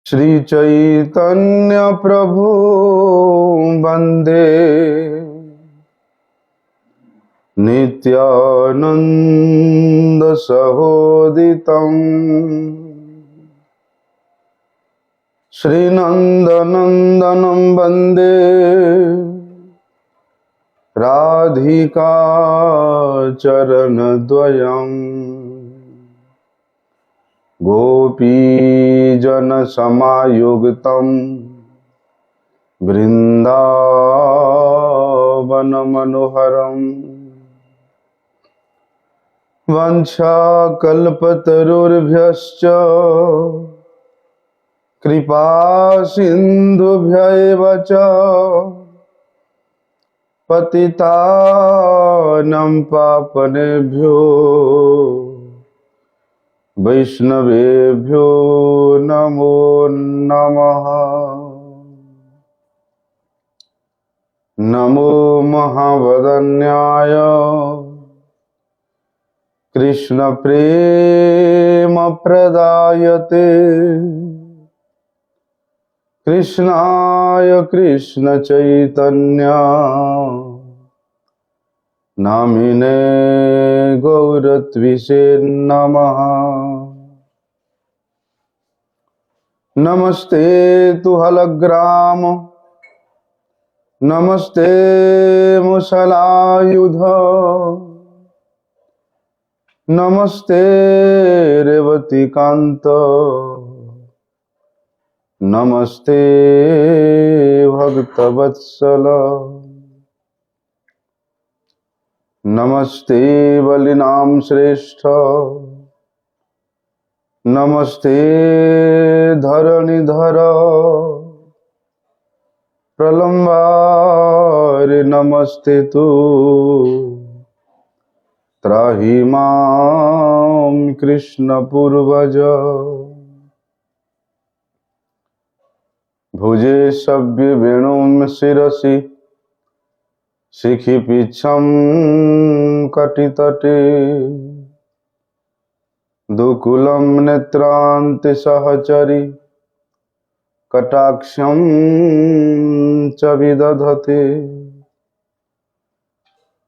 श्री चैतन्य प्रभु वंदे नित्यानंद सहोदितम् श्रीनंदनंदनं वंदे राधिका चरणद्वयम् गोपीजनसमायुक्तं बृन्दावनमनोहरम् वंशाकल्पतरुर्भ्यश्च कृपासिन्धुभ्यैव च पतितानं पावनेभ्यो वैष्णवेभ्यो नमो नमः। नमो महावदन्याय कृष्ण प्रेम प्रदायते कृष्णाय कृष्ण चैतन्य नामिने गौरत्विषे नमः। नमस्ते तु हलग्राम नमस्ते मुसलायुध नमस्ते रेवतीकांत नमस्ते भक्तवत्सल नमस्ते बलिनाम श्रेष्ठ नमस्ते धरणीधर प्रलंबारे नमस्ते तु त्राहि मां कृष्ण पूर्वज भुजे सव्य वेणुं शिरसि शिखिपीच्छं कटितटे दुकूलं नेत्रान्ते सहचरी कटाक्षं च विदधते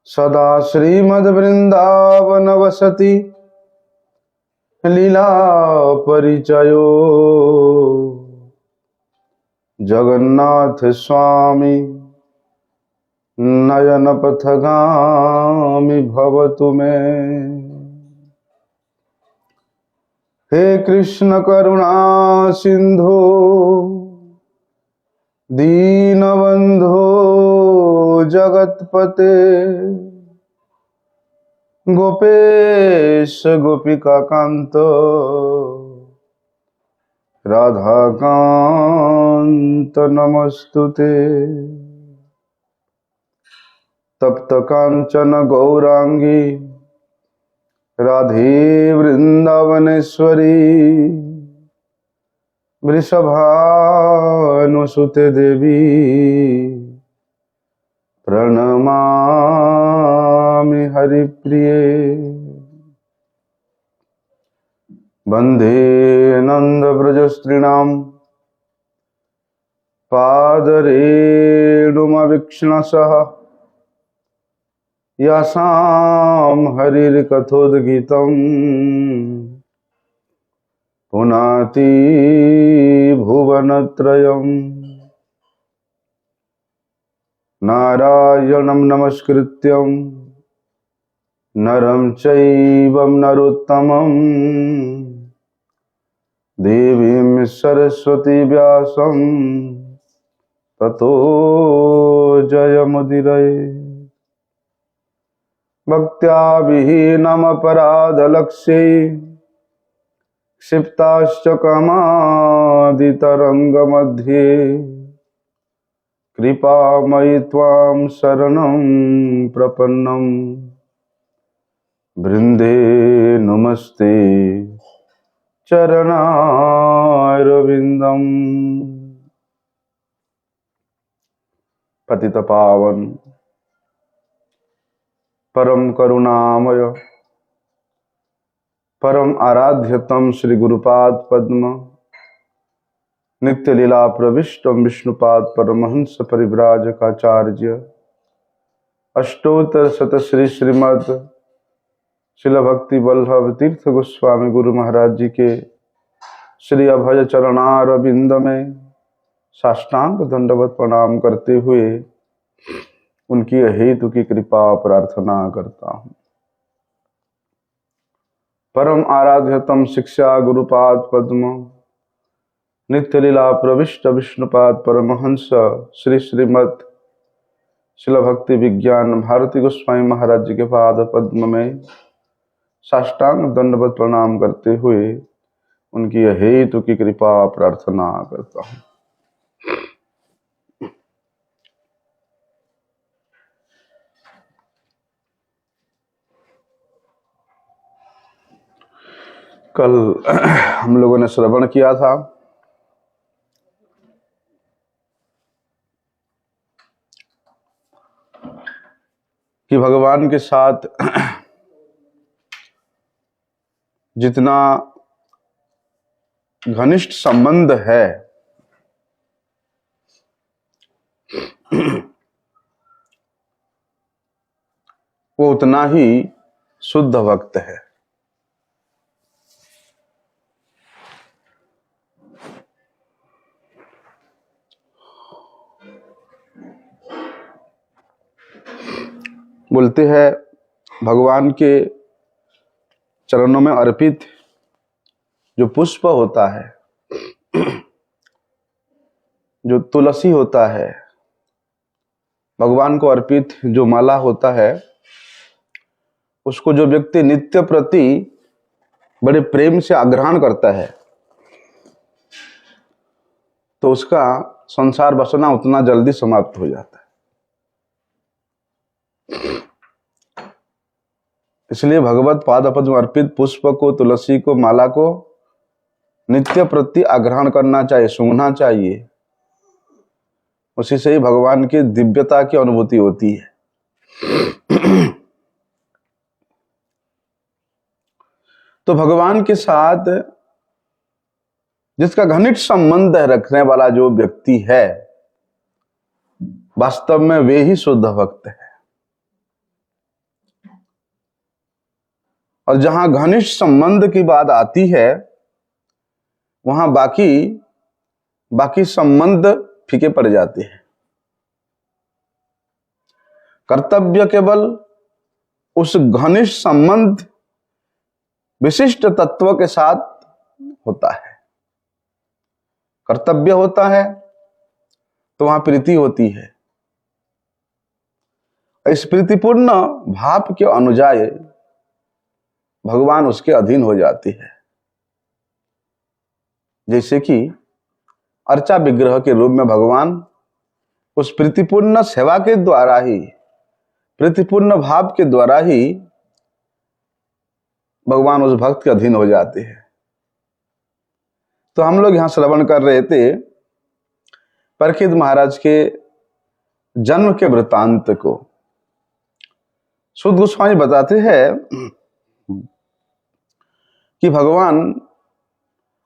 सदा श्रीमद्वृन्दावनवसति लीला परिचयो जगन्नाथ स्वामी नयन पथगामी भवतु मे। हे कृष्ण करुणा सिंधु दीनबंधो जगतपते गोपेश गोपिका कांत राधाकांत नमस्तुते। तप्त कांचन गौरांगी राधे वृंदावनेश्वरी वृषभानुसुते देवी प्रणमामि हरिप्रिये। वंदे नंदव्रजस्त्रीणां पादरेणुमवीक्षणसः यासां हरिर्कथोद्गीतं पुनाति भुवनत्रयम्। नारायणं नमस्कृत्यं नरं चैव नरोत्तमं देवीं सरस्वती व्यासं ततो जयमुदीरये। भक्त्या विहीनमपराधलक्ष्ये क्षिप्ताश्च कामादितरङ्गमध्ये कृपामयि त्वां शरणं प्रपन्नं वृन्दे नमस्ते चरणारविन्दम्। पतितपावन परम करुणामय परम आराध्यतम श्री गुरुपाद पद्म नित्य लीला प्रविष्टम विष्णुपाद परमहंस परिव्राजकाचार्य अष्टोत्तर शत श्री श्रीमद शिल भक्ति वल्लभ तीर्थ गोस्वामी गुरु महाराज जी के श्री अभय चरणारविंद में साष्टांग दंडवत प्रणाम करते हुए उनकी हेतु की कृपा प्रार्थना करता हूँ। परम आराध्यतम शिक्षा गुरुपाद पद्म नित्य लीला प्रविष्ट विष्णुपाद परमहंस श्री श्रीमद शिल भक्ति विज्ञान भारती गोस्वामी महाराज जी के पाद पद्म में साष्टांग दंडवत प्रणाम करते हुए उनकी हेतु की कृपा प्रार्थना करता हूँ। कल हम लोगों ने श्रवण किया था कि भगवान के साथ जितना घनिष्ठ संबंध है वो उतना ही शुद्ध भक्त है। बोलते हैं भगवान के चरणों में अर्पित जो पुष्प होता है, जो तुलसी होता है, भगवान को अर्पित जो माला होता है, उसको जो व्यक्ति नित्य प्रति बड़े प्रेम से आग्रहण करता है तो उसका संसार बसना उतना जल्दी समाप्त हो जाता है। इसलिए भगवत पादपद में अर्पित पुष्प को, तुलसी को, माला को नित्य प्रति आग्रहण करना चाहिए, सूंघना चाहिए। उसी से ही भगवान की दिव्यता की अनुभूति होती है। तो भगवान के साथ जिसका घनिष्ठ संबंध रखने वाला जो व्यक्ति है, वास्तव में वे ही शुद्ध भक्त है। और जहां घनिष्ठ संबंध की बात आती है वहां बाकी संबंध फीके पड़ जाते हैं। कर्तव्य केवल उस घनिष्ठ संबंध विशिष्ट तत्व के साथ होता है। कर्तव्य होता है तो वहां प्रीति होती है। इस प्रीतिपूर्ण भाव के अनुजाय भगवान उसके अधीन हो जाती है। जैसे कि अर्चा विग्रह के रूप में भगवान उस प्रीतिपूर्ण सेवा के द्वारा ही, प्रीतिपूर्ण भाव के द्वारा ही भगवान उस भक्त के अधीन हो जाते हैं। तो हम लोग यहां श्रवण कर रहे थे परीक्षित महाराज के जन्म के वृतांत को। सुध गोस्वामी बताते हैं कि भगवान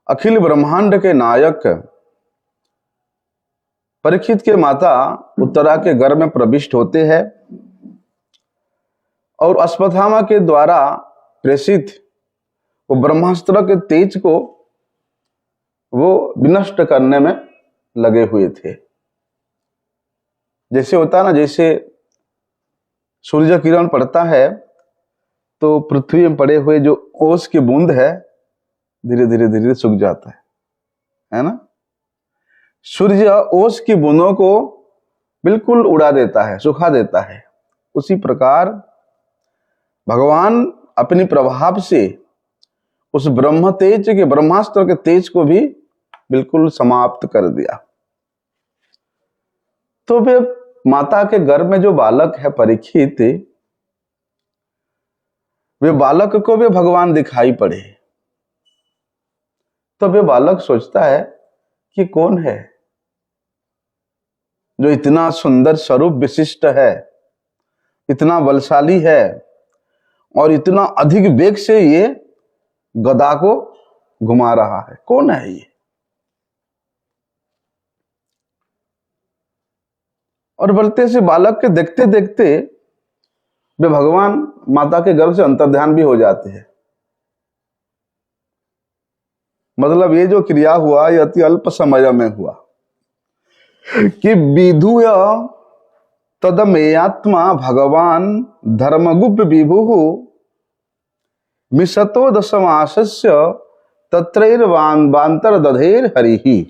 अखिल ब्रह्मांड के नायक परीक्षित के माता उत्तरा के गर्भ में प्रविष्ट होते हैं और अश्वत्थामा के द्वारा प्रेषित वो ब्रह्मास्त्र के तेज को वो विनष्ट करने में लगे हुए थे। जैसे होता है ना, जैसे सूर्य किरण पड़ता है तो पृथ्वी में पड़े हुए जो ओस की बूंद है धीरे धीरे सूख जाता है ना। सूर्य ओस की बूंदों को बिल्कुल उड़ा देता है, सुखा देता है। उसी प्रकार भगवान अपनी प्रभाव से उस ब्रह्म तेज के, ब्रह्मास्त्र के तेज को भी बिल्कुल समाप्त कर दिया। तो वे माता के गर्भ में जो बालक है परीक्षित, वे बालक को वे भगवान दिखाई पड़े। तो वे बालक सोचता है कि कौन है जो इतना सुंदर स्वरूप विशिष्ट है, इतना बलशाली है और इतना अधिक वेग से ये गदा को घुमा रहा है, कौन है ये? और बोलते से बालक के देखते देखते वे भगवान माता के गर्भ से अंतर्ध्यान भी हो जाते हैं। मतलब ये जो क्रिया हुआ ये अति अल्प समय में हुआ कि विधुय तदमेयात्मा भगवान धर्मगुप्त विभु मिशतो दशमासस्य तत्रैर्वान्तर दधेर हरिहि।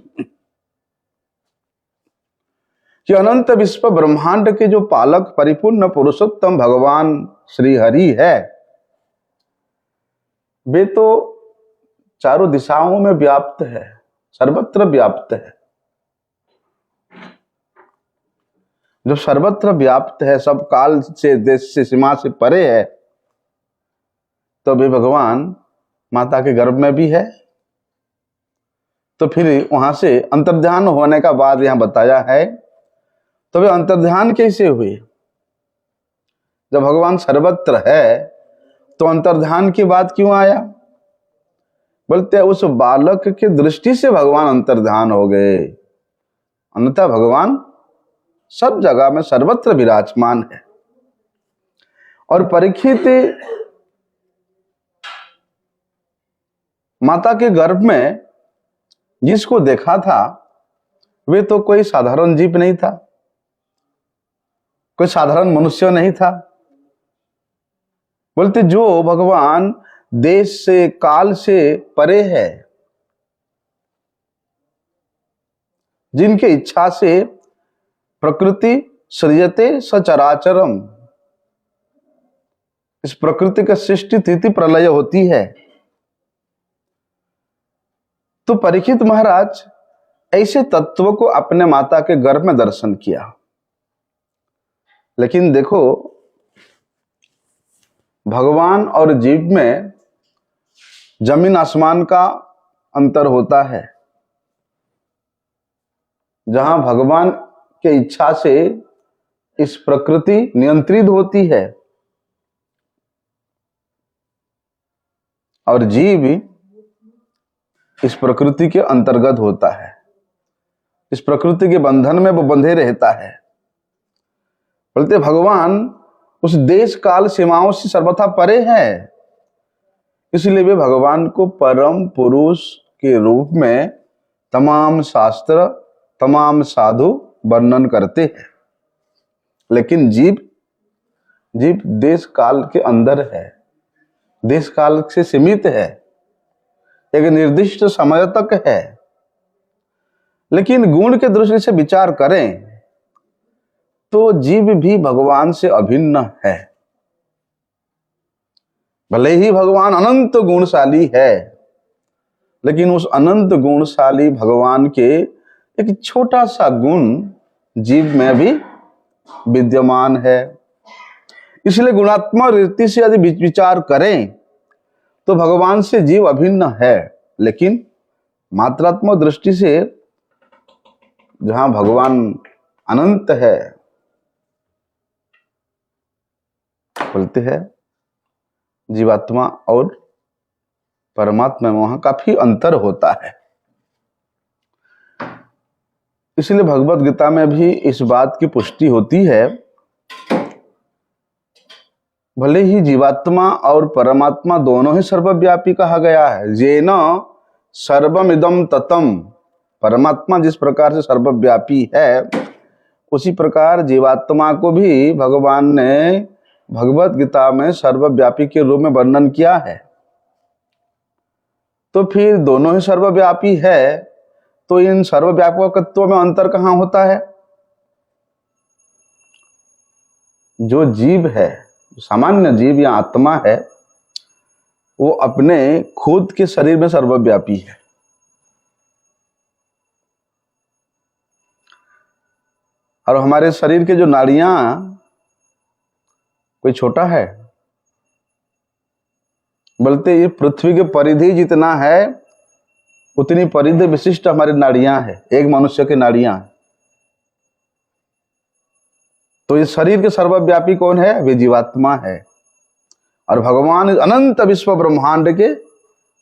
कि अनंत विश्व ब्रह्मांड के जो पालक परिपूर्ण पुरुषोत्तम भगवान श्री हरि है, वे तो चारों दिशाओं में व्याप्त है, सर्वत्र व्याप्त है। जब सर्वत्र व्याप्त है, सब काल से देश से सीमा से परे है, तो वे भगवान माता के गर्भ में भी है। तो फिर वहां से अंतर्ध्यान होने का बाद यहां बताया है, तो वे अंतर्ध्यान कैसे हुए? जब भगवान सर्वत्र है तो अंतर्ध्यान की बात क्यों आया? बोलते हैं उस बालक की दृष्टि से भगवान अंतर्ध्यान हो गए, अन्यथा भगवान सब जगह में सर्वत्र विराजमान है। और परीक्षित माता के गर्भ में जिसको देखा था वे तो कोई साधारण जीव नहीं था, कोई साधारण मनुष्य नहीं था। बोलते जो भगवान देश से काल से परे है, जिनके इच्छा से प्रकृति सृजते सचराचरम, इस प्रकृति का सृष्टि स्थिति प्रलय होती है। तो परीक्षित महाराज ऐसे तत्व को अपने माता के गर्भ में दर्शन किया। लेकिन देखो भगवान और जीव में जमीन आसमान का अंतर होता है। जहां भगवान के इच्छा से इस प्रकृति नियंत्रित होती है और जीव इस प्रकृति के अंतर्गत होता है, इस प्रकृति के बंधन में वो बंधे रहता है। बोलते भगवान उस देश काल सीमाओं से सर्वथा परे है, इसलिए वे भगवान को परम पुरुष के रूप में तमाम शास्त्र तमाम साधु वर्णन करते हैं। लेकिन जीव देश काल के अंदर है, देश काल से सीमित है, एक निर्दिष्ट समय तक है। लेकिन गुण के दृष्टि से विचार करें तो जीव भी भगवान से अभिन्न है। भले ही भगवान अनंत गुणशाली है, लेकिन उस अनंत गुणशाली भगवान के एक छोटा सा गुण जीव में भी विद्यमान है। इसलिए गुणात्मक रीति से यदि विचार करें तो भगवान से जीव अभिन्न है, लेकिन मात्रात्मक दृष्टि से जहां भगवान अनंत है, बोलते हैं जीवात्मा और परमात्मा में वहां काफी अंतर होता है। इसलिए भगवत गीता में भी इस बात की पुष्टि होती है, भले ही जीवात्मा और परमात्मा दोनों ही सर्वव्यापी कहा गया है। येन सर्वमिदं ततम, परमात्मा जिस प्रकार से सर्वव्यापी है उसी प्रकार जीवात्मा को भी भगवान ने भगवत गीता में सर्वव्यापी के रूप में वर्णन किया है। तो फिर दोनों ही सर्वव्यापी है, तो इन सर्वव्यापकत्व में अंतर कहां होता है? जो जीव है, सामान्य जीव या आत्मा है, वो अपने खुद के शरीर में सर्वव्यापी है। और हमारे शरीर के जो नाड़ियां, कोई छोटा है? बोलते ये पृथ्वी के परिधि जितना है उतनी परिधि विशिष्ट हमारी नाड़ियां है, एक मनुष्य की नाड़ियां। तो इस शरीर के सर्वव्यापी कौन है? वे जीवात्मा है। और भगवान अनंत विश्व ब्रह्मांड के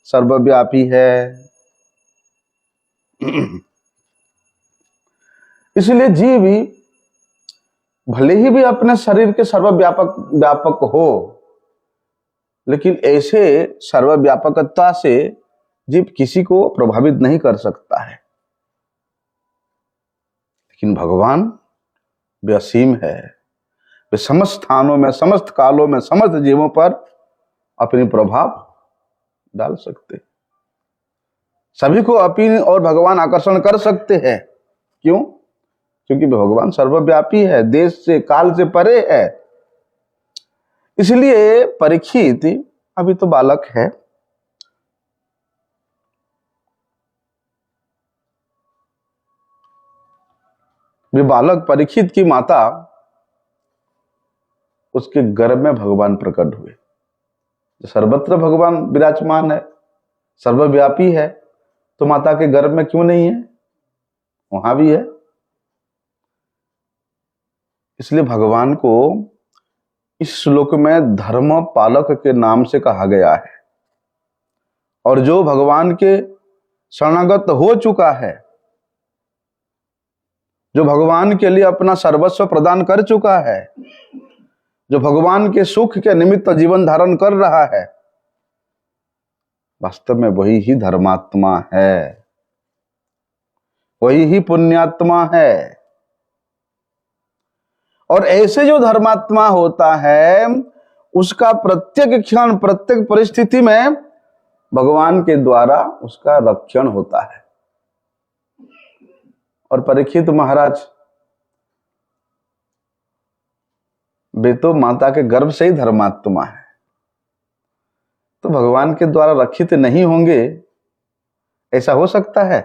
सर्वव्यापी है। इसलिए जीव भले ही भी अपने शरीर के सर्वव्यापक व्यापक हो, लेकिन ऐसे सर्वव्यापकता से जीव किसी को प्रभावित नहीं कर सकता है। लेकिन भगवान वे असीम है, वे समस्त स्थानों में, समस्त कालों में, समस्त जीवों पर अपनी प्रभाव डाल सकते, सभी को अपनी और भगवान आकर्षण कर सकते हैं। क्यों? क्योंकि भगवान सर्वव्यापी है, देश से काल से परे है। इसलिए परीक्षित अभी तो बालक है, वे बालक परीक्षित की माता, उसके गर्भ में भगवान प्रकट हुए। सर्वत्र भगवान विराजमान है, सर्वव्यापी है, तो माता के गर्भ में क्यों नहीं है? वहां भी है। इसलिए भगवान को इस श्लोक में धर्म पालक के नाम से कहा गया है। और जो भगवान के शरणागत हो चुका है, जो भगवान के लिए अपना सर्वस्व प्रदान कर चुका है, जो भगवान के सुख के निमित्त जीवन धारण कर रहा है, वास्तव में वही ही धर्मात्मा है, वही ही पुण्यात्मा है। और ऐसे जो धर्मात्मा होता है, उसका प्रत्येक क्षण, प्रत्येक परिस्थिति में भगवान के द्वारा उसका रक्षण होता है। और परीक्षित महाराज वे तो माता के गर्भ से ही धर्मात्मा है, तो भगवान के द्वारा रक्षित नहीं होंगे, ऐसा हो सकता है?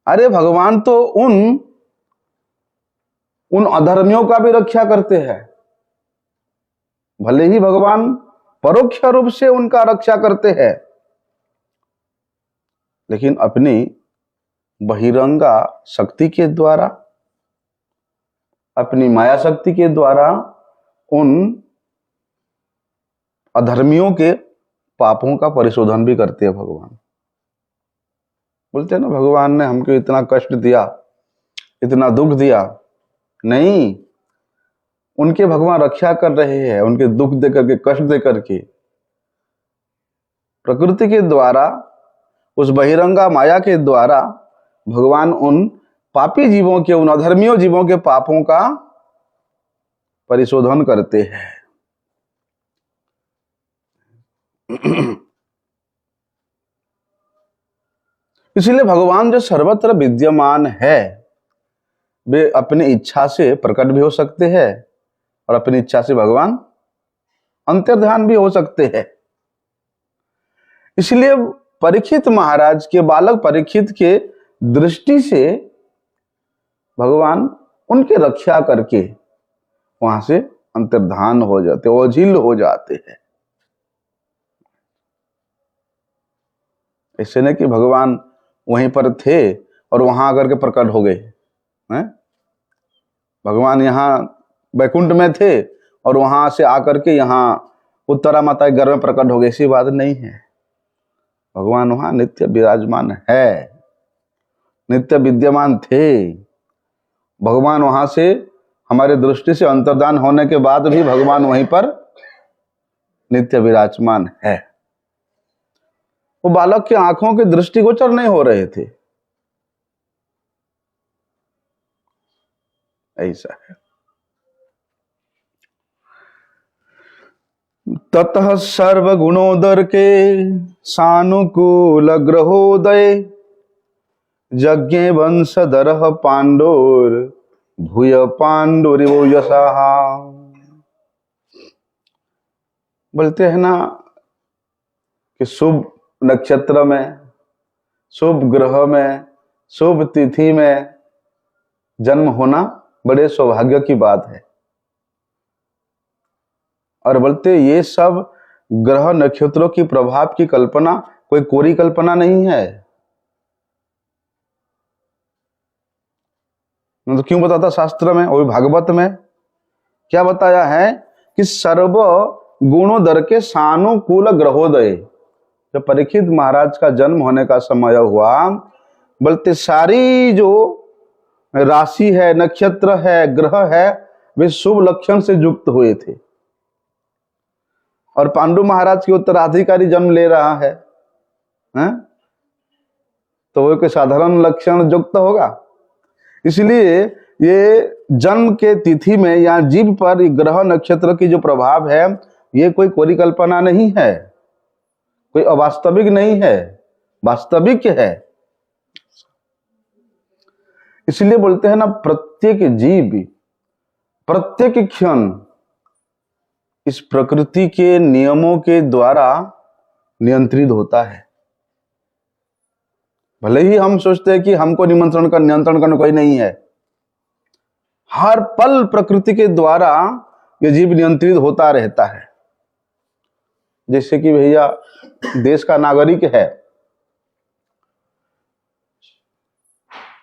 अरे भगवान तो उन अधर्मियों का भी रक्षा करते हैं। भले ही भगवान परोक्ष रूप से उनका रक्षा करते हैं, लेकिन अपनी बहिरंगा शक्ति के द्वारा, अपनी माया शक्ति के द्वारा उन अधर्मियों के पापों का परिशोधन भी करते हैं भगवान। बोलते हैं ना, भगवान ने हमको इतना कष्ट दिया, इतना दुख दिया। नहीं, उनके भगवान रक्षा कर रहे हैं, उनके दुख दे करके, कष्ट दे करके। प्रकृति के द्वारा, उस बहिरंगा माया के द्वारा भगवान उन पापी जीवों के, उन अधर्मियों जीवों के पापों का परिशोधन करते हैं। इसलिए भगवान जो सर्वत्र विद्यमान है, वे अपनी इच्छा से प्रकट भी हो सकते हैं और अपनी इच्छा से भगवान अंतर्ध्यान भी हो सकते हैं। इसलिए परीक्षित महाराज के, बालक परीक्षित के दृष्टि से भगवान उनके रक्षा करके वहां से अंतर्धान हो जाते, ओझिल हो जाते हैं। ऐसे नहीं कि भगवान वहीं पर थे और वहां आकर के प्रकट हो गए हैं। भगवान यहाँ वैकुंठ में थे और वहां से आकर के यहाँ उत्तरा माता के गर्भ में प्रकट हो गए, ऐसी बात नहीं है। भगवान वहां नित्य विराजमान है, नित्य विद्यमान थे। भगवान वहां से हमारे दृष्टि से अंतर्धान होने के बाद भी भगवान वहीं पर नित्य विराजमान है। वो बालक के आंखों के दृष्टिगोचर नहीं हो रहे थे, ऐसा है। ततः सर्वगुणोदर के सानुकूल ग्रहोदय यज्ञ वंशधर पांडोर भूय पांडुरिवो यशः। बोलते हैं ना कि शुभ नक्षत्र में, शुभ ग्रह में, शुभ तिथि में जन्म होना बड़े सौभाग्य की बात है। और बोलते ये सब ग्रह नक्षत्रों की प्रभाव की कल्पना कोई कोरी कल्पना नहीं है। तो क्यों बताता शास्त्र में और भागवत में क्या बताया है कि सर्व गुणोदर के सानुकूल ग्रहोदय। जब परीक्षित महाराज का जन्म होने का समय हुआ, बोलते सारी जो राशि है, नक्षत्र है, ग्रह है, वे शुभ लक्षण से युक्त हुए थे। और पांडु महाराज के उत्तराधिकारी जन्म ले रहा है, हैं? तो वो कोई साधारण लक्षण युक्त होगा? इसलिए ये जन्म के तिथि में या जीव पर ग्रह नक्षत्र की जो प्रभाव है, ये कोई परिकल्पना नहीं है, कोई अवास्तविक नहीं है, वास्तविक है। इसलिए बोलते हैं ना, प्रत्येक जीव प्रत्येक क्षण इस प्रकृति के नियमों के द्वारा नियंत्रित होता है। भले ही हम सोचते हैं कि हमको नियंत्रण करना कोई नहीं है, हर पल प्रकृति के द्वारा ये जीव नियंत्रित होता रहता है। जैसे कि भैया देश का नागरिक है,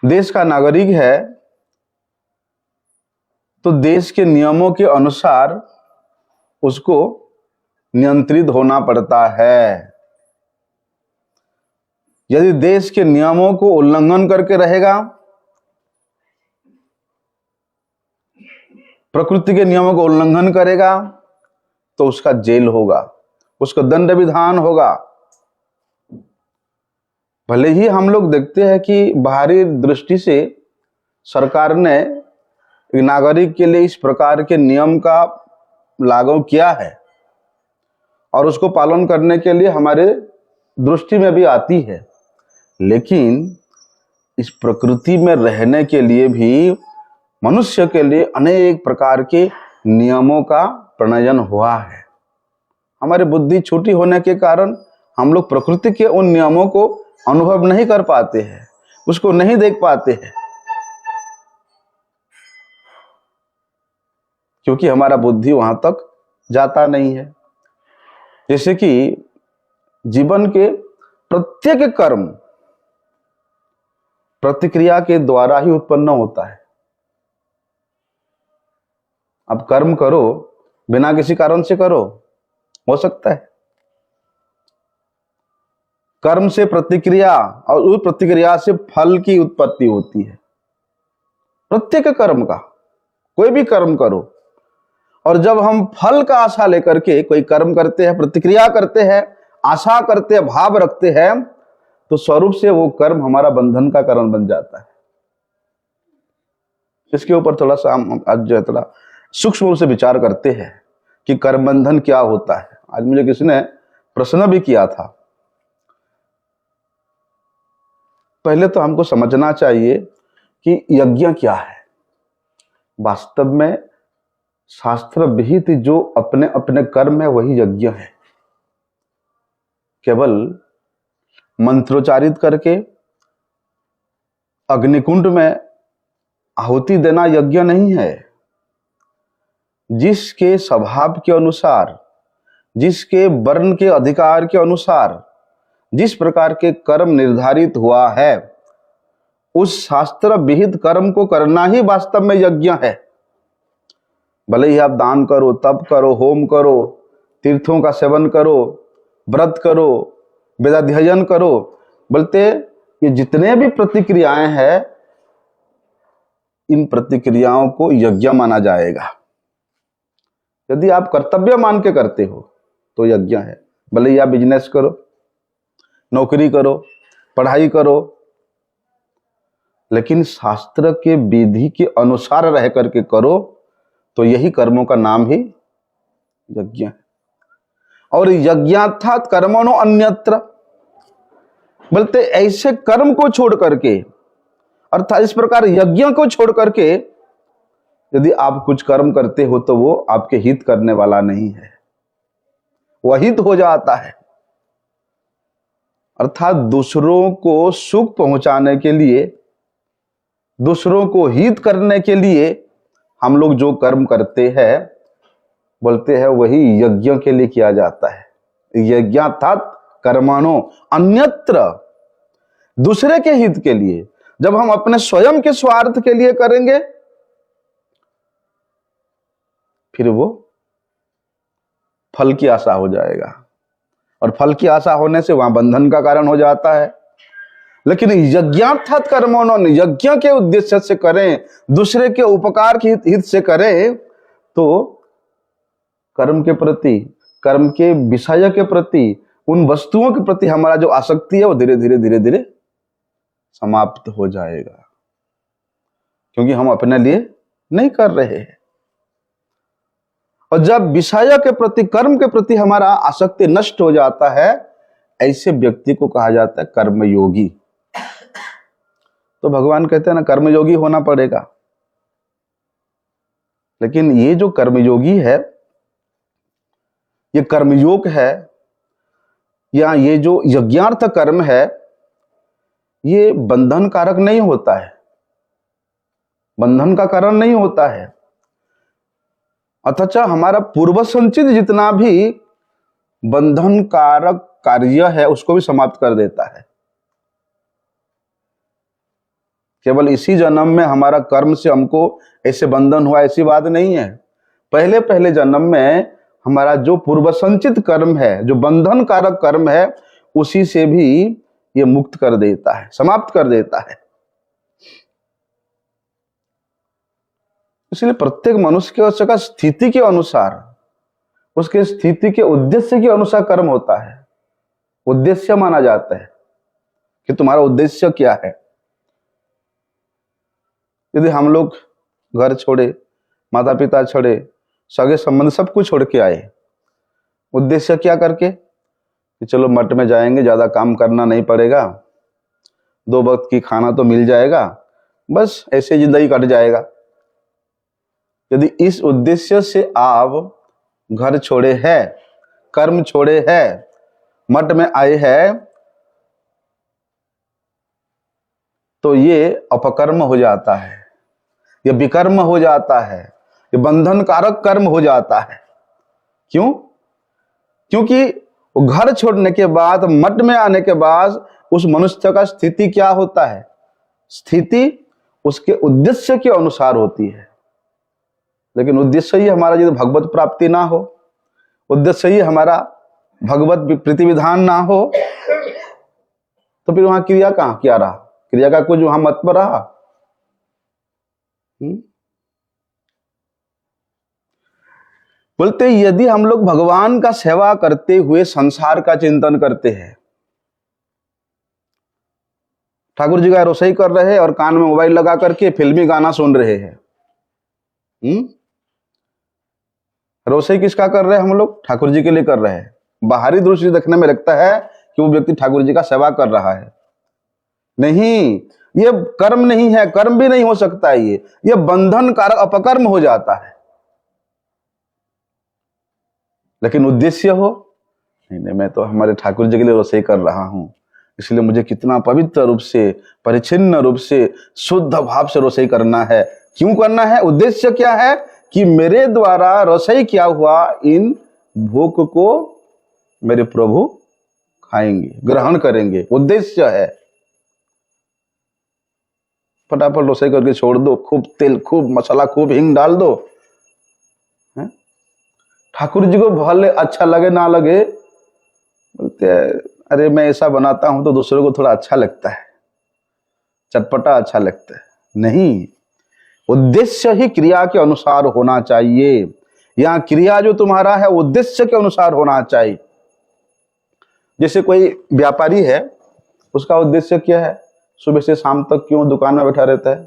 देश का नागरिक है तो देश के नियमों के अनुसार उसको नियंत्रित होना पड़ता है। यदि देश के नियमों को उल्लंघन करके रहेगा, प्रकृति के नियमों को उल्लंघन करेगा, तो उसका जेल होगा, उसका दंड विधान होगा। भले ही हम लोग देखते हैं कि बाहरी दृष्टि से सरकार ने नागरिक के लिए इस प्रकार के नियम का लागू किया है और उसको पालन करने के लिए हमारे दृष्टि में भी आती है, लेकिन इस प्रकृति में रहने के लिए भी मनुष्य के लिए अनेक प्रकार के नियमों का प्रणयन हुआ है। हमारी बुद्धि छोटी होने के कारण हम लोग प्रकृति के उन नियमों को अनुभव नहीं कर पाते हैं, उसको नहीं देख पाते हैं, क्योंकि हमारा बुद्धि वहां तक जाता नहीं है। जैसे कि जीवन के प्रत्येक कर्म प्रतिक्रिया के द्वारा ही उत्पन्न होता है। अब कर्म करो, बिना किसी कारण से करो, हो सकता है। कर्म से प्रतिक्रिया और उस प्रतिक्रिया से फल की उत्पत्ति होती है। प्रत्येक कर्म का, कोई भी कर्म करो, और जब हम फल का आशा लेकर के कोई कर्म करते हैं, प्रतिक्रिया करते हैं, आशा करते हैं, भाव रखते हैं, तो स्वरूप से वो कर्म हमारा बंधन का कारण बन जाता है। इसके ऊपर थोड़ा सा हम आज जो है थोड़ा सूक्ष्म रूप से विचार करते हैं कि कर्म बंधन क्या होता है। आज मुझे किसी ने प्रश्न भी किया था। पहले तो हमको समझना चाहिए कि यज्ञ क्या है। वास्तव में शास्त्र विहित जो अपने अपने कर्म है वही यज्ञ है। केवल मंत्रोच्चारित करके अग्निकुंड में आहुति देना यज्ञ नहीं है। जिसके स्वभाव के अनुसार, जिसके वर्ण के अधिकार के अनुसार जिस प्रकार के कर्म निर्धारित हुआ है, उस शास्त्र विहित कर्म को करना ही वास्तव में यज्ञ है। भले ही आप दान करो, तप करो, होम करो, तीर्थों का सेवन करो, व्रत करो, वेदाध्ययन करो, बोलते ये जितने भी प्रतिक्रियाएं हैं, इन प्रतिक्रियाओं को यज्ञ माना जाएगा। यदि आप कर्तव्य मान के करते हो तो यज्ञ है। भले ही आप बिजनेस करो, नौकरी करो, पढ़ाई करो, लेकिन शास्त्र के विधि के अनुसार रह करके करो तो यही कर्मों का नाम ही यज्ञ है। और यज्ञार्थात कर्मणो अन्यत्र, बोलते ऐसे कर्म को छोड़ करके, अर्थात इस प्रकार यज्ञ को छोड़ करके यदि आप कुछ कर्म करते हो तो वो आपके हित करने वाला नहीं है, वह हित हो जाता है। अर्थात दूसरों को सुख पहुंचाने के लिए, दूसरों को हित करने के लिए हम लोग जो कर्म करते हैं, बोलते हैं वही यज्ञ के लिए किया जाता है। यज्ञार्थात कर्मणो अन्यत्र, दूसरे के हित के लिए। जब हम अपने स्वयं के स्वार्थ के लिए करेंगे, फिर वो फल की आशा हो जाएगा, और फल की आशा होने से वहां बंधन का कारण हो जाता है। लेकिन यज्ञार्थात कर्मणो, यज्ञ के उद्देश्य से करें, दूसरे के उपकार के हित से करें, तो कर्म के प्रति, कर्म के विषय के प्रति, उन वस्तुओं के प्रति हमारा जो आसक्ति है वो धीरे धीरे धीरे धीरे समाप्त हो जाएगा, क्योंकि हम अपने लिए नहीं कर रहे हैं। और जब विषय के प्रति, कर्म के प्रति हमारा आसक्ति नष्ट हो जाता है, ऐसे व्यक्ति को कहा जाता है कर्मयोगी। तो भगवान कहते हैं ना, कर्मयोगी होना पड़ेगा। लेकिन ये जो कर्मयोगी है, ये कर्मयोग है, या ये जो यज्ञार्थ कर्म है, ये बंधन कारक नहीं होता है, बंधन का कारण नहीं होता है। अथच हमारा पूर्व संचित जितना भी बंधन कारक कार्य है उसको भी समाप्त कर देता है। केवल इसी जन्म में हमारा कर्म से हमको ऐसे बंधन हुआ, ऐसी बात नहीं है। पहले पहले जन्म में हमारा जो पूर्व संचित कर्म है, जो बंधन कारक कर्म है, उसी से भी ये मुक्त कर देता है, समाप्त कर देता है। इसलिए प्रत्येक मनुष्य के उसका स्थिति के अनुसार, उसके स्थिति के उद्देश्य के अनुसार कर्म होता है। उद्देश्य माना जाता है कि तुम्हारा उद्देश्य क्या है। यदि हम लोग घर छोड़े, माता पिता छोड़े, सगे संबंध सब कुछ छोड़ के आए, उद्देश्य क्या करके कि चलो मठ में जाएंगे, ज्यादा काम करना नहीं पड़ेगा, 2 वक्त की खाना तो मिल जाएगा, बस ऐसे जिंदगी कट जाएगा। यदि इस उद्देश्य से आप घर छोड़े हैं, कर्म छोड़े हैं, मठ में आए हैं, तो ये अपकर्म हो जाता है, ये विकर्म हो जाता है, ये बंधन कारक कर्म हो जाता है। क्यों? क्योंकि घर छोड़ने के बाद, मठ में आने के बाद उस मनुष्य का स्थिति क्या होता है? स्थिति उसके उद्देश्य के अनुसार होती है। लेकिन उद्देश्य ही हमारा यदि भगवत प्राप्ति ना हो, उद्देश्य ही हमारा भगवत प्रीति विधान ना हो, तो फिर वहां क्रिया कहां क्या रहा? क्रिया का कुछ वहां महत्व रहा? बोलते यदि हम लोग भगवान का सेवा करते हुए संसार का चिंतन करते हैं, ठाकुर जी का रसोई कर रहे हैं और कान में मोबाइल लगा करके फिल्मी गाना सुन रहे हैं, रसोई किसका कर रहे हैं हम लोग? ठाकुर जी के लिए कर रहे हैं। बाहरी दृष्टि देखने में लगता है कि वो व्यक्ति ठाकुर जी का सेवा कर रहा है। नहीं, ये कर्म नहीं है, कर्म भी नहीं हो सकता है, ये बंधन कारक अपकर्म हो जाता है। लेकिन उद्देश्य हो, नहीं, मैं तो हमारे ठाकुर जी के लिए रसोई कर रहा हूं, इसलिए मुझे कितना पवित्र रूप से, परिच्छिन्न रूप से, शुद्ध भाव से रसोई करना है। क्यों करना है? उद्देश्य क्या है कि मेरे द्वारा रसोई किया हुआ इन भोग को मेरे प्रभु खाएंगे, ग्रहण करेंगे, उद्देश्य है। फटाफट रसोई करके छोड़ दो, खूब तेल, खूब मसाला, खूब हिंग डाल दो, ठाकुर जी को भले अच्छा लगे ना लगे, बोलते अरे मैं ऐसा बनाता हूं तो दूसरों को थोड़ा अच्छा लगता है, चटपटा अच्छा लगता है। नहीं, उद्देश्य ही क्रिया के अनुसार होना चाहिए। यहां क्रिया जो तुम्हारा है उद्देश्य के अनुसार होना चाहिए। जैसे कोई व्यापारी है, उसका उद्देश्य क्या है? सुबह से शाम तक क्यों दुकान में बैठा रहता है?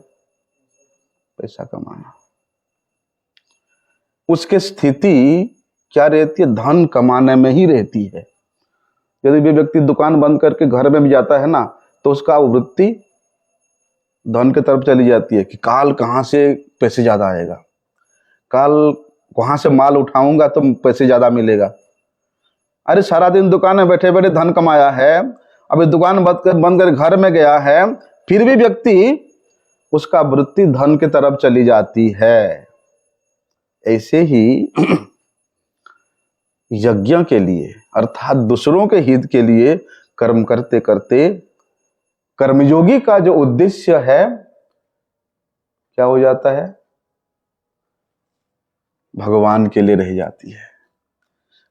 पैसा कमाना। उसकी स्थिति क्या रहती है? धन कमाने में ही रहती है। यदि भी व्यक्ति दुकान बंद करके घर में भी जाता है ना, तो उसका वृत्ति धन की तरफ चली जाती है कि काल कहां से पैसे ज्यादा आएगा, काल कहां से माल उठाऊंगा तो पैसे ज्यादा मिलेगा। अरे सारा दिन दुकान में बैठे बैठे धन कमाया है, अभी दुकान बंद कर घर में गया है, फिर भी व्यक्ति, उसका वृत्ति धन की तरफ चली जाती है। ऐसे ही यज्ञ के लिए, अर्थात दूसरों के हित के लिए कर्म करते करते कर्मयोगी का जो उद्देश्य है क्या हो जाता है? भगवान के लिए रह जाती है,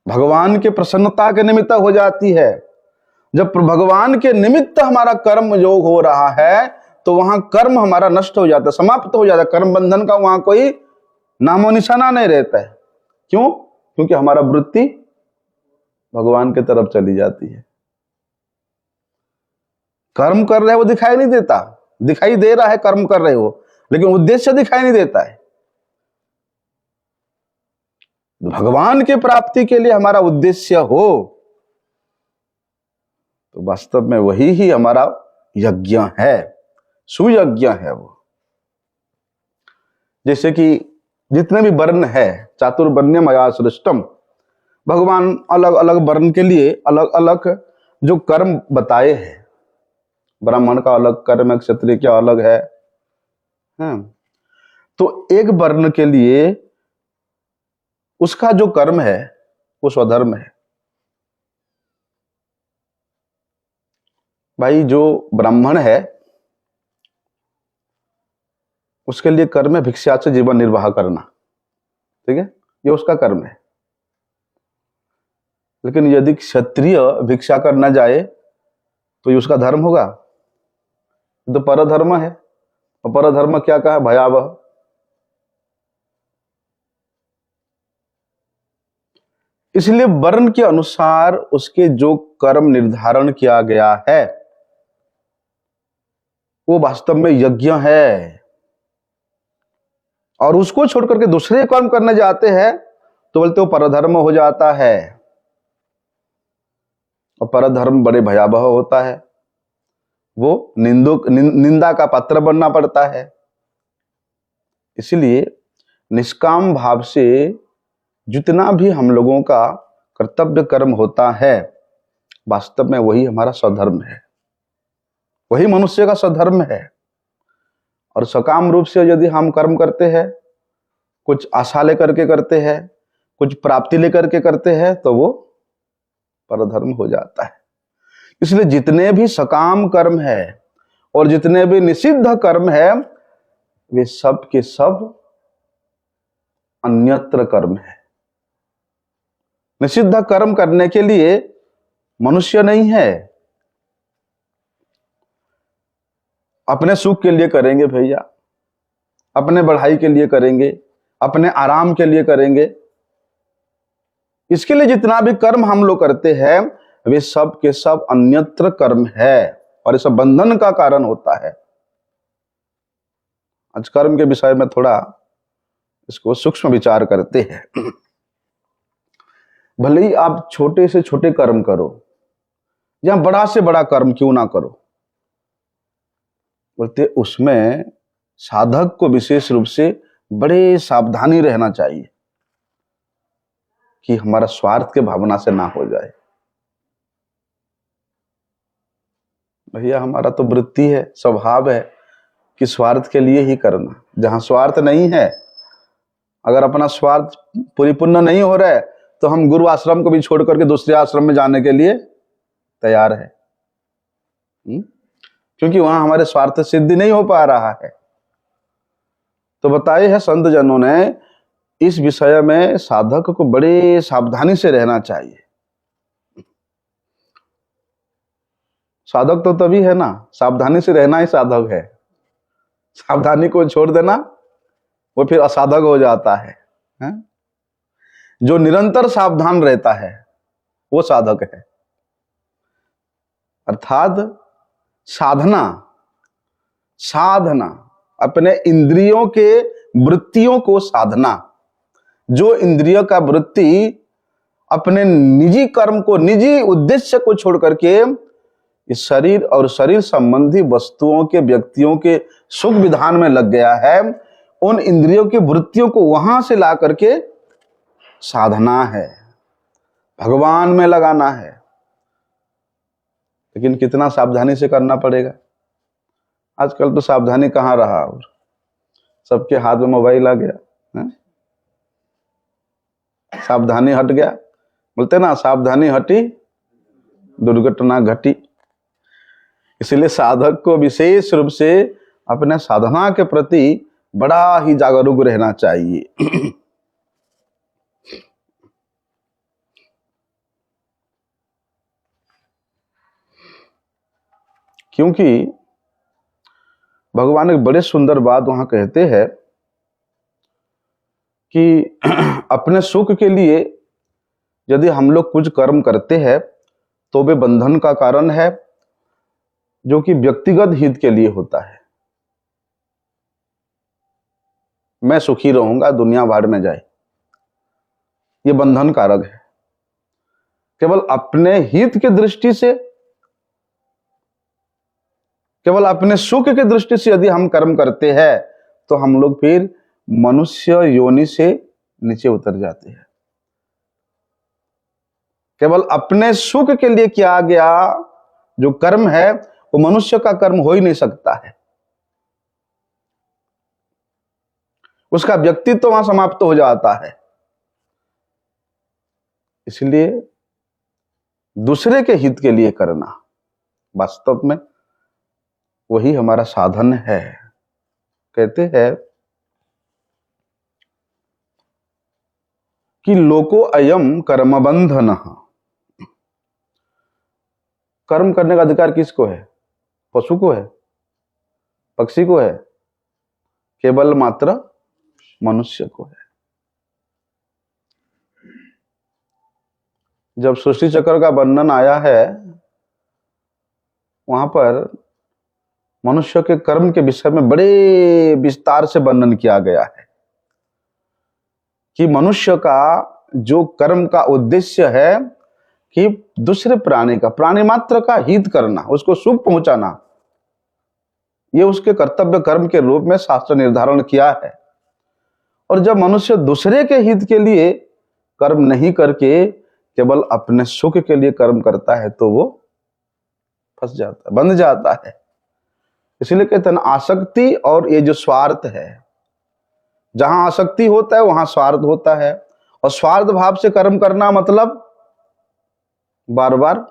भगवान के प्रसन्नता के निमित्त हो जाती है। जब भगवान के निमित्त हमारा कर्म योग हो रहा है तो वहां कर्म हमारा नष्ट हो जाता है, समाप्त हो जाता है, कर्म बंधन का वहां कोई नामो निशाना नहीं रहता है। क्यों? क्योंकि हमारा वृत्ति भगवान की तरफ चली जाती है। कर्म कर रहे हो दिखाई नहीं देता, दिखाई दे रहा है कर्म कर रहे हो, लेकिन उद्देश्य दिखाई नहीं देता है। भगवान की प्राप्ति के लिए हमारा उद्देश्य हो तो वास्तव में वही ही हमारा यज्ञ है, सुयज्ञ है वो। जैसे कि जितने भी वर्ण है, चातुर्वर्ण्य मया सृष्टम, भगवान अलग अलग वर्ण के लिए अलग अलग जो कर्म बताए हैं। ब्राह्मण का अलग कर्म है, क्षत्रिय का अलग है। तो एक वर्ण के लिए उसका जो कर्म है वो स्वधर्म है। भाई जो ब्राह्मण है उसके लिए कर्म है भिक्षा से जीवन निर्वाह करना, ठीक है, ये उसका कर्म है। लेकिन यदि क्षत्रिय भिक्षा कर न जाए तो ये उसका धर्म होगा, तो परधर्म है। और परधर्म क्या कहा? भयावह। इसलिए वर्ण के अनुसार उसके जो कर्म निर्धारण किया गया है वो वास्तव में यज्ञ है। और उसको छोड़ करके दूसरे कर्म करने जाते हैं तो बोलते वो परधर्म हो जाता है। और परधर्म बड़े भयावह होता है, वो निंदा का पात्र बनना पड़ता है। इसलिए निष्काम भाव से जितना भी हम लोगों का कर्तव्य कर्म होता है वास्तव में वही हमारा स्वधर्म है, वही मनुष्य का स्वधर्म है। और सकाम रूप से यदि हम कर्म करते हैं, कुछ आशा लेकर के करते हैं, कुछ प्राप्ति लेकर के करते हैं, तो वो परधर्म हो जाता है। इसलिए जितने भी सकाम कर्म है और जितने भी निषिद्ध कर्म है वे सब के सब अन्यत्र कर्म है। निषिद्ध कर्म करने के लिए मनुष्य नहीं है। अपने सुख के लिए करेंगे भैया, अपने बढ़ाई के लिए करेंगे, अपने आराम के लिए करेंगे। इसके लिए जितना भी कर्म हम लोग करते हैं वे सब के सब अन्यत्र कर्म है और ये सब बंधन का कारण होता है। आज कर्म के विषय में थोड़ा इसको सूक्ष्म विचार करते हैं। भले ही आप छोटे से छोटे कर्म करो या बड़ा से बड़ा कर्म क्यों ना करो, बोलते उसमें साधक को विशेष रूप से बड़े सावधानी रहना चाहिए कि हमारा स्वार्थ के भावना से ना हो जाए। भैया हमारा तो वृत्ति है, स्वभाव है कि स्वार्थ के लिए ही करना। जहां स्वार्थ नहीं है, अगर अपना स्वार्थ परिपूर्ण नहीं हो रहा है तो हम गुरु आश्रम को भी छोड़ करके दूसरे आश्रम में जाने के लिए तैयार है, क्योंकि वहां हमारे स्वार्थ सिद्धि नहीं हो पा रहा है। तो बताए है संत जनों ने इस विषय में साधक को बड़े सावधानी से रहना चाहिए। साधक तो तभी है ना, सावधानी से रहना ही साधक है। सावधानी को छोड़ देना वो फिर असाधक हो जाता है। जो निरंतर सावधान रहता है वो साधक है। अर्थात साधना अपने इंद्रियों के वृत्तियों को साधना। जो इंद्रियों का वृत्ति अपने निजी कर्म को, निजी उद्देश्य को छोड़ करके इस शरीर और शरीर संबंधी वस्तुओं के, व्यक्तियों के सुख विधान में लग गया है, उन इंद्रियों की वृत्तियों को वहां से ला करके साधना है, भगवान में लगाना है। लेकिन कितना सावधानी से करना पड़ेगा। आजकल तो सावधानी कहाँ रहा, और सबके हाथ में मोबाइल आ गया है? सावधानी हट गया। बोलते ना, सावधानी हटी दुर्घटना घटी। इसलिए साधक को विशेष रूप से अपने साधना के प्रति बड़ा ही जागरूक रहना चाहिए। क्योंकि भगवान एक बड़े सुंदर बात वहां कहते हैं कि अपने सुख के लिए यदि हम लोग कुछ कर्म करते हैं तो वे बंधन का कारण है, जो कि व्यक्तिगत हित के लिए होता है। मैं सुखी रहूंगा, दुनिया भाड़ में जाए, ये बंधन कारक है। केवल अपने हित की दृष्टि से, केवल अपने सुख की दृष्टि से यदि हम कर्म करते हैं तो हम लोग फिर मनुष्य योनि से नीचे उतर जाते हैं। केवल अपने सुख के लिए किया गया जो कर्म है वो मनुष्य का कर्म हो ही नहीं सकता है, उसका व्यक्तित्व तो वहां समाप्त हो जाता है। इसलिए दूसरे के हित के लिए करना वास्तव में वही हमारा साधन है। कहते हैं कि लोको अयम कर्म बंधन। कर्म करने का अधिकार किसको है? पशु को है? पक्षी को है? केवल मात्र मनुष्य को है। जब सृष्टि चक्र का वर्णन आया है वहां पर मनुष्य के कर्म के विषय में बड़े विस्तार से वर्णन किया गया है कि मनुष्य का जो कर्म का उद्देश्य है कि दूसरे प्राणी का, प्राणी मात्र का हित करना, उसको सुख पहुंचाना, ये उसके कर्तव्य कर्म के रूप में शास्त्र निर्धारण किया है। और जब मनुष्य दूसरे के हित के लिए कर्म नहीं करके केवल अपने सुख के लिए कर्म करता है तो वो फंस जाता है, बंध जाता है। इसलिए कहते हैं आसक्ति और ये जो स्वार्थ है, जहां आसक्ति होता है वहां स्वार्थ होता है। और स्वार्थ भाव से कर्म करना मतलब बार बार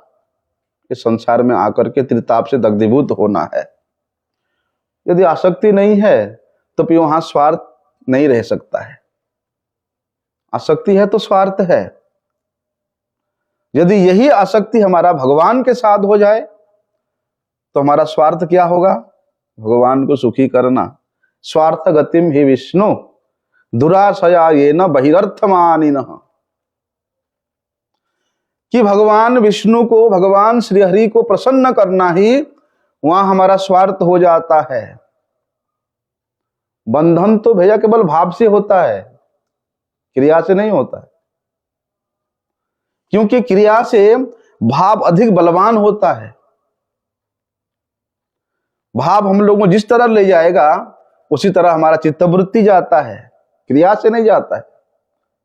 इस संसार में आकर के त्रिताप से दग्धीभूत होना है। यदि आसक्ति नहीं है तो फिर वहां स्वार्थ नहीं रह सकता है। आसक्ति है तो स्वार्थ है। यदि यही आसक्ति हमारा भगवान के साथ हो जाए तो हमारा स्वार्थ क्या होगा? भगवान को सुखी करना। स्वार्थ गतिम ही विष्णु दुराशया ये न बहिरर्थमानिनः। कि भगवान विष्णु को, भगवान श्री हरि को प्रसन्न करना ही वहां हमारा स्वार्थ हो जाता है। बंधन तो भैया केवल भाव से होता है, क्रिया से नहीं होता है। क्योंकि क्रिया से भाव अधिक बलवान होता है। भाव हम लोगों को जिस तरह ले जाएगा उसी तरह हमारा चित्तवृत्ति जाता है, क्रिया से नहीं जाता है।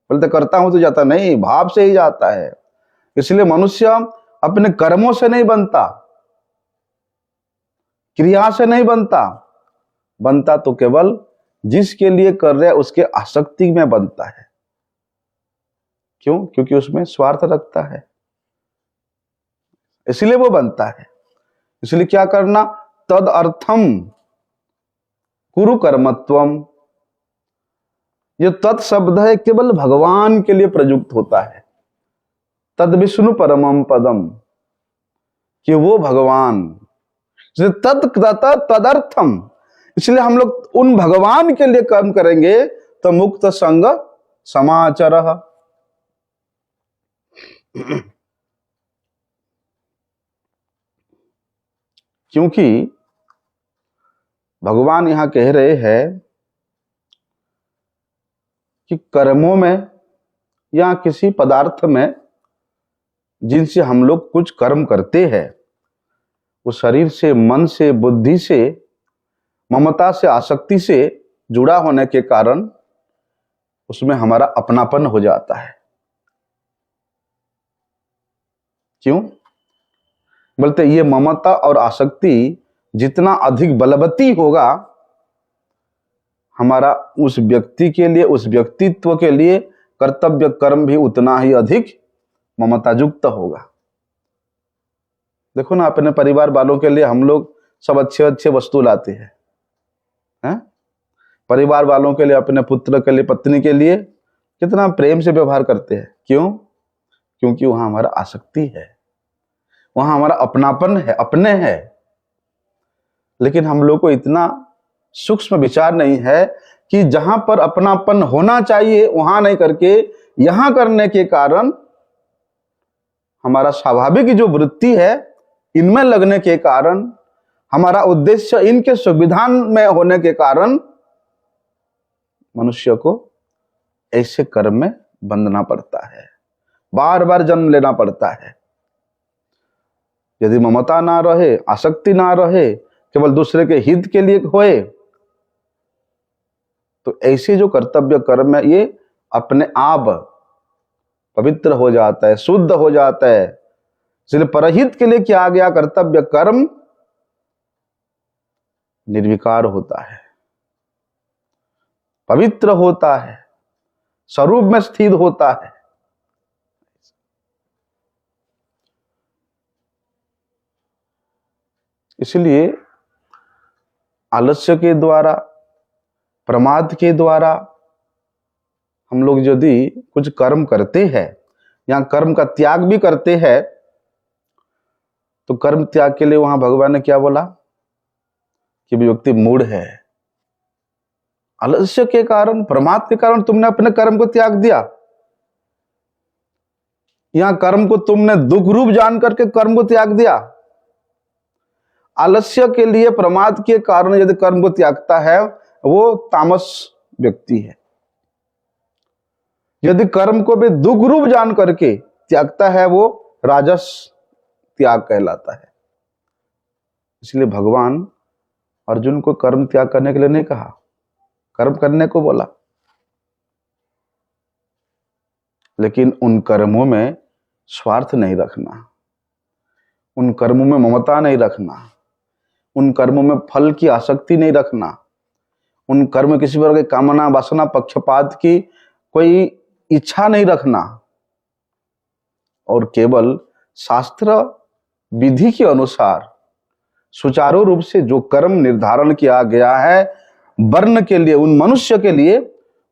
बोलते करता हूं तो जाता नहीं, भाव से ही जाता है। इसलिए मनुष्य अपने कर्मों से नहीं बनता, क्रिया से नहीं बनता, बनता तो केवल जिसके लिए कर रहे उसके आसक्ति में बनता है। क्यों? क्योंकि उसमें स्वार्थ रखता है, इसलिए वो बनता है। इसलिए क्या करना? तद अर्थम कुरु कर्मत्वम। ये तत् शब्द है केवल भगवान के लिए प्रयुक्त होता है। तद विष्णु परमम पदम, कि वो भगवान तदर्थम। इसलिए हम लोग उन भगवान के लिए कर्म करेंगे तो मुक्त संग समाचर। क्योंकि भगवान यहां कह रहे हैं कि कर्मों में या किसी पदार्थ में जिनसे हम लोग कुछ कर्म करते हैं वो शरीर से, मन से, बुद्धि से, ममता से, आसक्ति से जुड़ा होने के कारण उसमें हमारा अपनापन हो जाता है। क्यों? बोलते ये ममता और आसक्ति जितना अधिक बलवती होगा हमारा उस व्यक्ति के लिए, उस व्यक्तित्व के लिए कर्तव्य कर्म भी उतना ही अधिक ममता युक्त होगा। देखो ना, अपने परिवार वालों के लिए हम लोग सब अच्छे अच्छे वस्तु लाते हैं, परिवार वालों के लिए, अपने पुत्र के लिए, पत्नी के लिए कितना प्रेम से व्यवहार करते हैं। क्यों? क्योंकि वहां हमारा आसक्ति है, वहां हमारा अपनापन है, अपने है। लेकिन हम लोग को इतना सूक्ष्म विचार नहीं है कि जहां पर अपनापन होना चाहिए वहां नहीं करके यहां करने के कारण हमारा स्वाभाविक जो वृत्ति है इनमें लगने के कारण, हमारा उद्देश्य इनके संविधान में होने के कारण मनुष्य को ऐसे कर्म में बंधना पड़ता है, बार बार जन्म लेना पड़ता है। यदि ममता ना रहे, आसक्ति ना रहे, केवल दूसरे के हित के लिए होए, तो ऐसे जो कर्तव्य कर्म है ये अपने आप पवित्र हो जाता है, शुद्ध हो जाता है। इसलिए परहित के लिए किया गया कर्तव्य कर्म निर्विकार होता है, पवित्र होता है, स्वरूप में स्थित होता है। इसलिए आलस्य के द्वारा, प्रमाद के द्वारा हम लोग यदि कुछ कर्म करते हैं या कर्म का त्याग भी करते हैं, तो कर्म त्याग के लिए वहां भगवान ने क्या बोला कि व्यक्ति मूढ़ है। आलस्य के कारण, प्रमाद के कारण तुमने अपने कर्म को त्याग दिया। यहां कर्म को तुमने दुख रूप जान करके कर्म को त्याग दिया। आलस्य के लिए, प्रमाद के कारण यदि कर्म को त्यागता है वो तामस व्यक्ति है। यदि कर्म को भी दुख रूप जान करके त्यागता है वो राजस त्याग कहलाता है। इसलिए भगवान अर्जुन को कर्म त्याग करने के लिए नहीं कहा, कर्म करने को बोला। लेकिन उन कर्मों में स्वार्थ नहीं रखना, उन कर्मों में ममता नहीं रखना, उन कर्मों में फल की आसक्ति नहीं रखना, उन कर्म में किसी प्रकार की कामना, वासना, पक्षपात की कोई इच्छा नहीं रखना, और केवल शास्त्र विधि के अनुसार सुचारू रूप से जो कर्म निर्धारण किया गया है वर्ण के लिए, उन मनुष्य के लिए,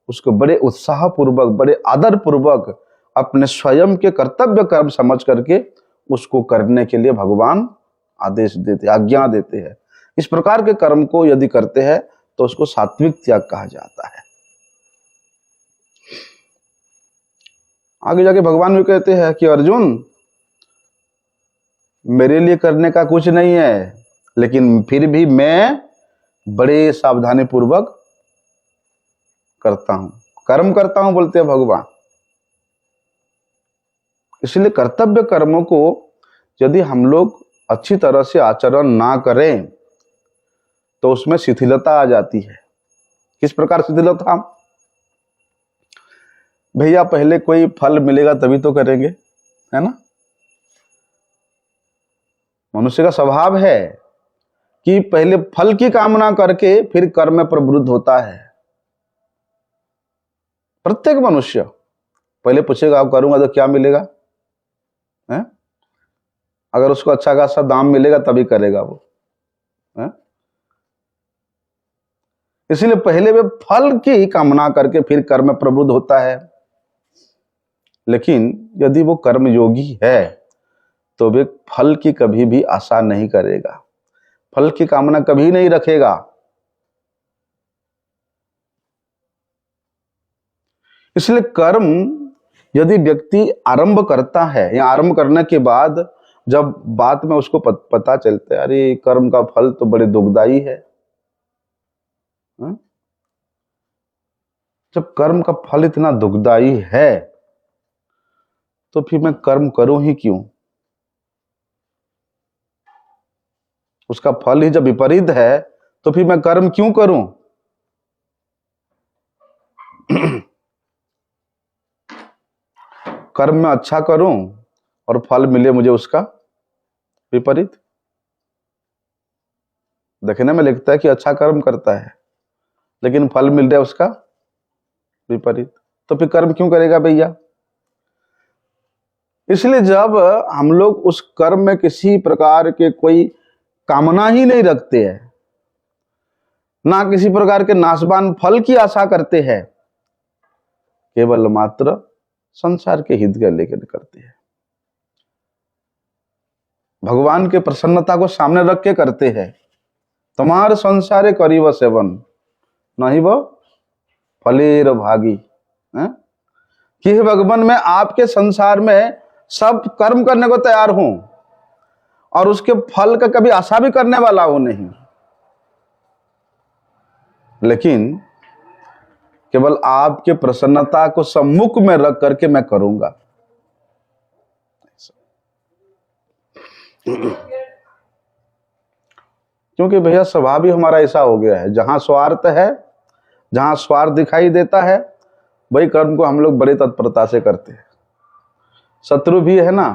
उसको बड़े उत्साह पूर्वक, बड़े आदर पूर्वक अपने स्वयं के कर्तव्य कर्म समझ करके उसको करने के लिए भगवान आदेश देते, आज्ञा देते हैं। इस प्रकार के कर्म को यदि करते हैं तो उसको सात्विक त्याग कहा जाता है। आगे जाके भगवान भी कहते हैं कि अर्जुन, मेरे लिए करने का कुछ नहीं है, लेकिन फिर भी मैं बड़े सावधानी पूर्वक करता हूं, कर्म करता हूं, बोलते हैं भगवान। इसलिए कर्तव्य कर्मों को यदि हम लोग अच्छी तरह से आचरण ना करें तो उसमें शिथिलता आ जाती है। किस प्रकार शिथिलता? भैया पहले कोई फल मिलेगा तभी तो करेंगे, है ना। मनुष्य का स्वभाव है कि पहले फल की कामना करके फिर कर्म में प्रवृत्त होता है। प्रत्येक मनुष्य पहले पूछेगा अब करूंगा तो क्या मिलेगा, है? अगर उसको अच्छा खासा दाम मिलेगा तभी करेगा वो, है? इसलिए पहले वे फल की कामना करके फिर कर्म में प्रवृत्त होता है। लेकिन यदि वो कर्मयोगी है तो वे फल की कभी भी आशा नहीं करेगा, फल की कामना कभी नहीं रखेगा। इसलिए कर्म यदि व्यक्ति आरंभ करता है या आरंभ करने के बाद जब बाद में उसको पता चलता है अरे कर्म का फल तो बड़े दुखदाई है, जब कर्म का फल इतना दुखदाई है तो फिर मैं कर्म करूं ही क्यों? उसका फल ही जब विपरीत है तो फिर मैं कर्म क्यों करूं? कर्म में अच्छा करूं और फल मिले मुझे उसका विपरीत। देखने में लगता है कि अच्छा कर्म करता है लेकिन फल मिल रहा है उसका विपरीत, तो फिर कर्म क्यों करेगा भैया? इसलिए जब हम लोग उस कर्म में किसी प्रकार के कोई कामना ही नहीं रखते हैं, ना किसी प्रकार के नाशवान फल की आशा करते हैं, केवल मात्र संसार के हित के लेकर करते हैं, भगवान के प्रसन्नता को सामने रख के करते हैं, तुम्हार संसारे करीब सेवन नहीं वो फलेर भागी है? कि हे भगवान मैं आपके संसार में सब कर्म करने को तैयार हूं और उसके फल का कभी आशा भी करने वाला हूं नहीं, लेकिन केवल आपके प्रसन्नता को सम्मुख में रख करके मैं करूंगा। क्योंकि भैया स्वभाव ही हमारा ऐसा हो गया है, जहां स्वार्थ है, जहां स्वार्थ दिखाई देता है वही कर्म को हम लोग बड़े तत्परता से करते हैं। शत्रु भी है ना,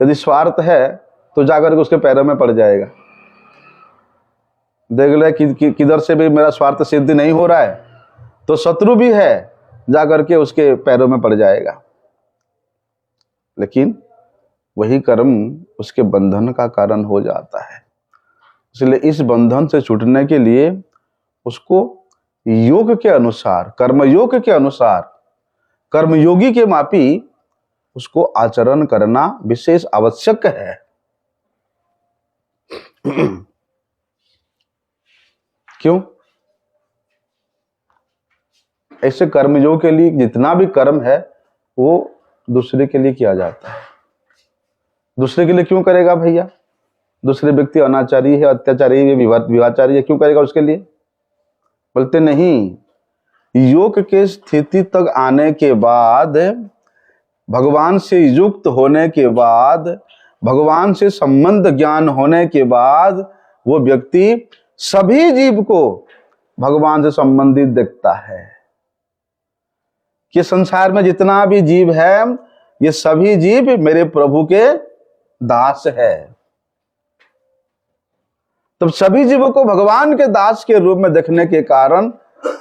यदि स्वार्थ है तो जाकर के उसके पैरों में पड़ जाएगा। देख ले किधर से भी मेरा स्वार्थ सिद्ध नहीं हो रहा है तो शत्रु भी है, जाकर के उसके पैरों में पड़ जाएगा। लेकिन वही कर्म उसके बंधन का कारण हो जाता है। इसलिए इस बंधन से छूटने के लिए उसको योग के अनुसार, कर्मयोग के अनुसार, कर्मयोगी के मापी उसको आचरण करना विशेष आवश्यक है। क्यों? ऐसे कर्मयोग के लिए जितना भी कर्म है वो दूसरे के लिए किया जाता है। दूसरे के लिए क्यों करेगा भैया? दूसरे व्यक्ति अनाचारी है, अत्याचारी है, विवाचारी है, क्यों करेगा उसके लिए? बोलते नहीं, योग के स्थिति तक आने के बाद, भगवान से युक्त होने के बाद, भगवान से संबंध ज्ञान होने के बाद वो व्यक्ति सभी जीव को भगवान से संबंधित देखता है कि संसार में जितना भी जीव है ये सभी जीव मेरे प्रभु के दास है। तब सभी जीवों को भगवान के दास के रूप में देखने के कारण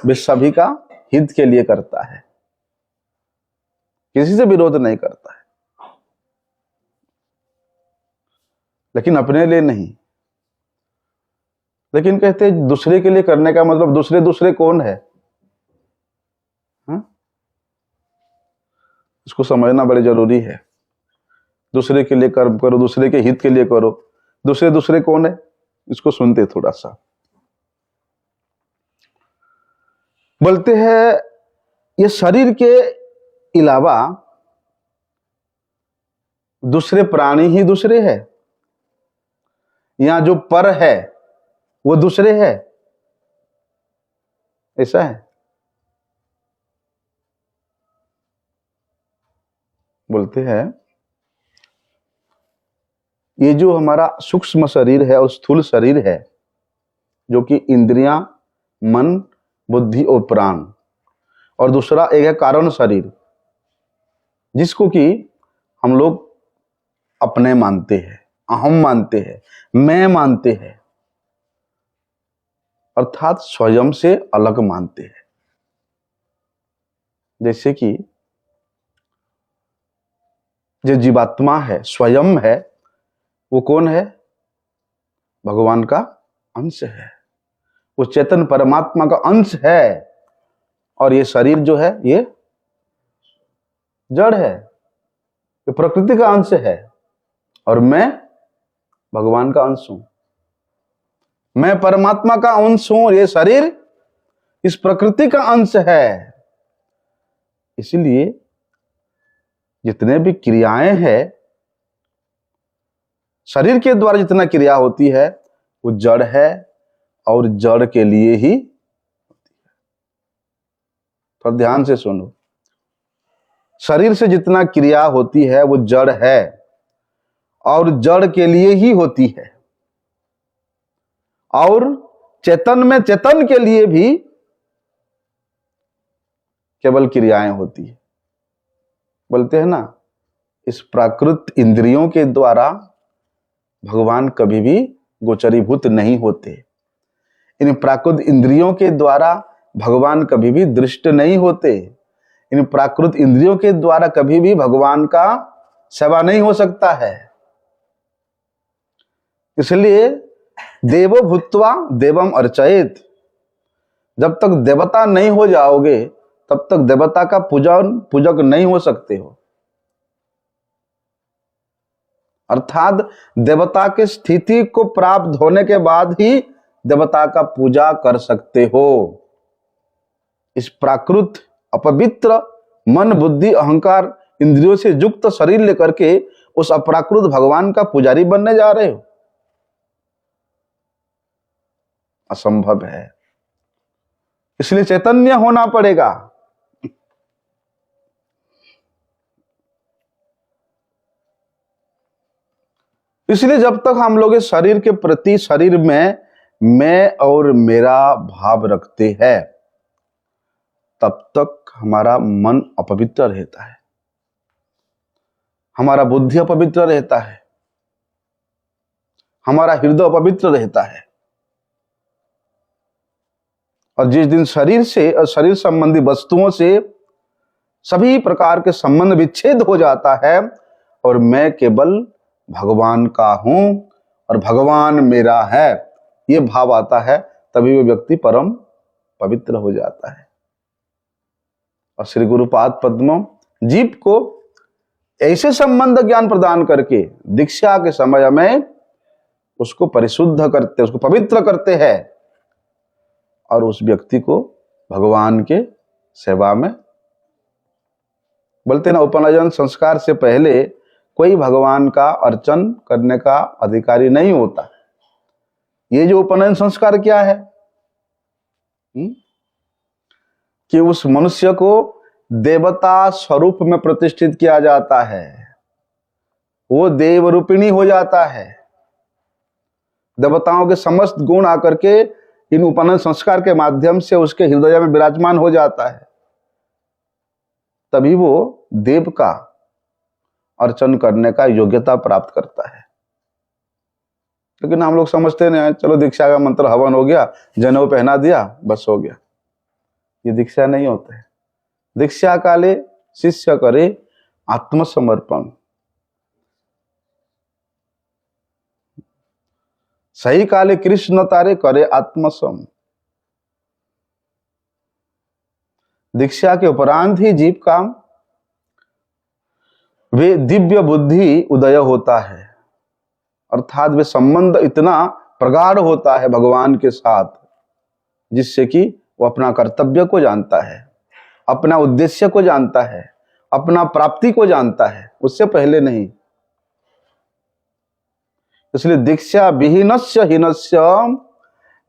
वे सभी का हित के लिए करता है, किसी से विरोध नहीं करता है, लेकिन अपने लिए नहीं। लेकिन कहते हैं दूसरे के लिए करने का मतलब दूसरे कौन है? इसको समझना बड़े जरूरी है। दूसरे के लिए कर्म करो, दूसरे के हित के लिए करो, दूसरे कौन है? इसको सुनते थोड़ा सा। बोलते हैं ये शरीर के अलावा दूसरे प्राणी ही दूसरे है, यहां जो पर है वो दूसरे है, ऐसा है। बोलते हैं ये जो हमारा सूक्ष्म शरीर है और स्थूल शरीर है, जो कि इंद्रियां, मन, बुद्धि और प्राण, और दूसरा एक है कारण शरीर, जिसको कि हम लोग अपने मानते हैं, अहम मानते हैं, मैं मानते हैं, अर्थात स्वयं से अलग मानते हैं। जैसे कि जो जीवात्मा है, स्वयं है, वो कौन है? भगवान का अंश है, वो चेतन परमात्मा का अंश है। और ये शरीर जो है ये जड़ है, ये प्रकृति का अंश है, और मैं भगवान का अंश हूं। मैं परमात्मा का अंश हूं, ये शरीर इस प्रकृति का अंश है। इसलिए जितने भी क्रियाएं हैं, शरीर के द्वारा जितना क्रिया होती है वो जड़ है और जड़ के लिए ही होती है। तो ध्यान से सुनो, शरीर से जितना क्रिया होती है वो जड़ है और जड़ के लिए ही होती है, और चेतन में चेतन के लिए भी केवल क्रियाएं होती है। बोलते हैं ना, इस प्राकृत इंद्रियों के द्वारा भगवान कभी भी गोचरीभूत नहीं होते। इन प्राकृत इंद्रियों के द्वारा भगवान कभी भी दृष्ट नहीं होते। इन प्राकृत इंद्रियों के द्वारा कभी भी भगवान का सेवा नहीं हो सकता है। इसलिए देवो भूत्वा देवम अर्चयेत, जब तक देवता नहीं हो जाओगे तब तक देवता का पूजक नहीं हो सकते हो। अर्थात देवता के स्थिति को प्राप्त होने के बाद ही देवता का पूजा कर सकते हो। इस प्राकृत अपवित्र मन बुद्धि अहंकार इंद्रियों से युक्त शरीर लेकर के उस अप्राकृत भगवान का पुजारी बनने जा रहे हो, असंभव है। इसलिए चैतन्य होना पड़ेगा। इसलिए जब तक हम लोग इस शरीर के प्रति शरीर में मैं और मेरा भाव रखते हैं, तब तक हमारा मन अपवित्र रहता है, हमारा बुद्धि अपवित्र रहता है, हमारा हृदय अपवित्र रहता है। और जिस दिन शरीर से और शरीर संबंधी वस्तुओं से सभी प्रकार के संबंध विच्छेद हो जाता है और मैं केवल भगवान का हूं और भगवान मेरा है, ये भाव आता है, तभी वो व्यक्ति परम पवित्र हो जाता है। और श्री गुरुपाद पद्म जीव को ऐसे संबंध ज्ञान प्रदान करके दीक्षा के समय में उसको परिशुद्ध करते, उसको पवित्र करते हैं और उस व्यक्ति को भगवान के सेवा में, बोलते ना उपनयन संस्कार से पहले कोई भगवान का अर्चन करने का अधिकारी नहीं होता। ये जो उपनयन संस्कार क्या है कि उस मनुष्य को देवता स्वरूप में प्रतिष्ठित किया जाता है, वो देव रूपिणी हो जाता है। देवताओं के समस्त गुण आकर के इन उपनयन संस्कार के माध्यम से उसके हृदय में विराजमान हो जाता है, तभी वो देव का अर्चन करने का योग्यता प्राप्त करता है। लेकिन हम लोग समझते नहीं, चलो दीक्षा का मंत्र हवन हो गया, जनेऊ पहना दिया, बस हो गया। ये दीक्षा नहीं होता है। दीक्षा काले शिष्य करे आत्मसमर्पण, सही काले कृष्ण तारे करे आत्मसम। दीक्षा के उपरांत ही जीव का वे दिव्य बुद्धि उदय होता है, अर्थात वे संबंध इतना प्रगाढ़ होता है भगवान के साथ, जिससे कि वो अपना कर्तव्य को जानता है, अपना उद्देश्य को जानता है, अपना प्राप्ति को जानता है, उससे पहले नहीं। इसलिए दीक्षा विहीनस्य हीनस्य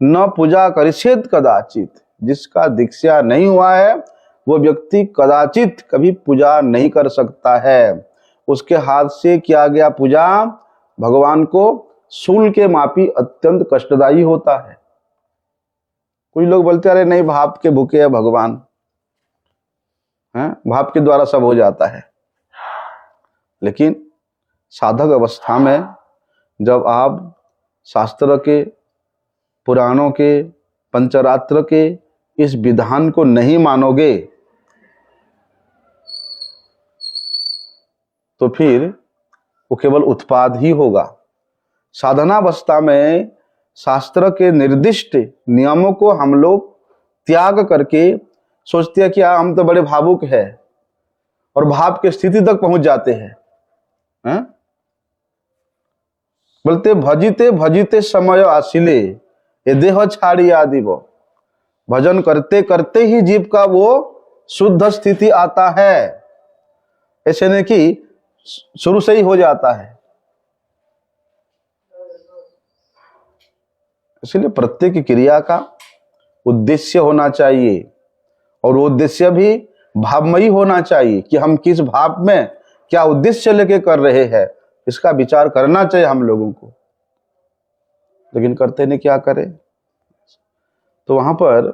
न पूजा करिष्येत् कदाचित। जिसका दीक्षा नहीं हुआ है वो व्यक्ति कदाचित कभी पूजा नहीं कर सकता है। उसके हाथ से किया गया पूजा भगवान को शूल के मापी अत्यंत कष्टदायी होता है। कुछ लोग बोलते अरे नहीं, भाव के भूखे है भगवान, हैं, भाव के द्वारा सब हो जाता है। लेकिन साधक अवस्था में जब आप शास्त्र के, पुराणों के, पंचरात्र के इस विधान को नहीं मानोगे तो फिर वो केवल उत्पाद ही होगा। साधनावस्था में शास्त्र के निर्दिष्ट नियमों को हम लोग त्याग करके सोचते हैं कि हम तो बड़े भावुक हैं और भाव की स्थिति तक पहुंच जाते हैं। बोलते भजिते भजिते समय आसिले ये देह छाड़ी आदि, वो भजन करते करते ही जीव का वो शुद्ध स्थिति आता है। ऐसे नहीं कि शुरू से ही हो जाता है। इसलिए प्रत्येक क्रिया का उद्देश्य होना चाहिए और वो उद्देश्य भी भावमयी होना चाहिए कि हम किस भाव में क्या उद्देश्य लेके कर रहे हैं, इसका विचार करना चाहिए हम लोगों को। लेकिन करते नहीं, क्या करें। तो वहां पर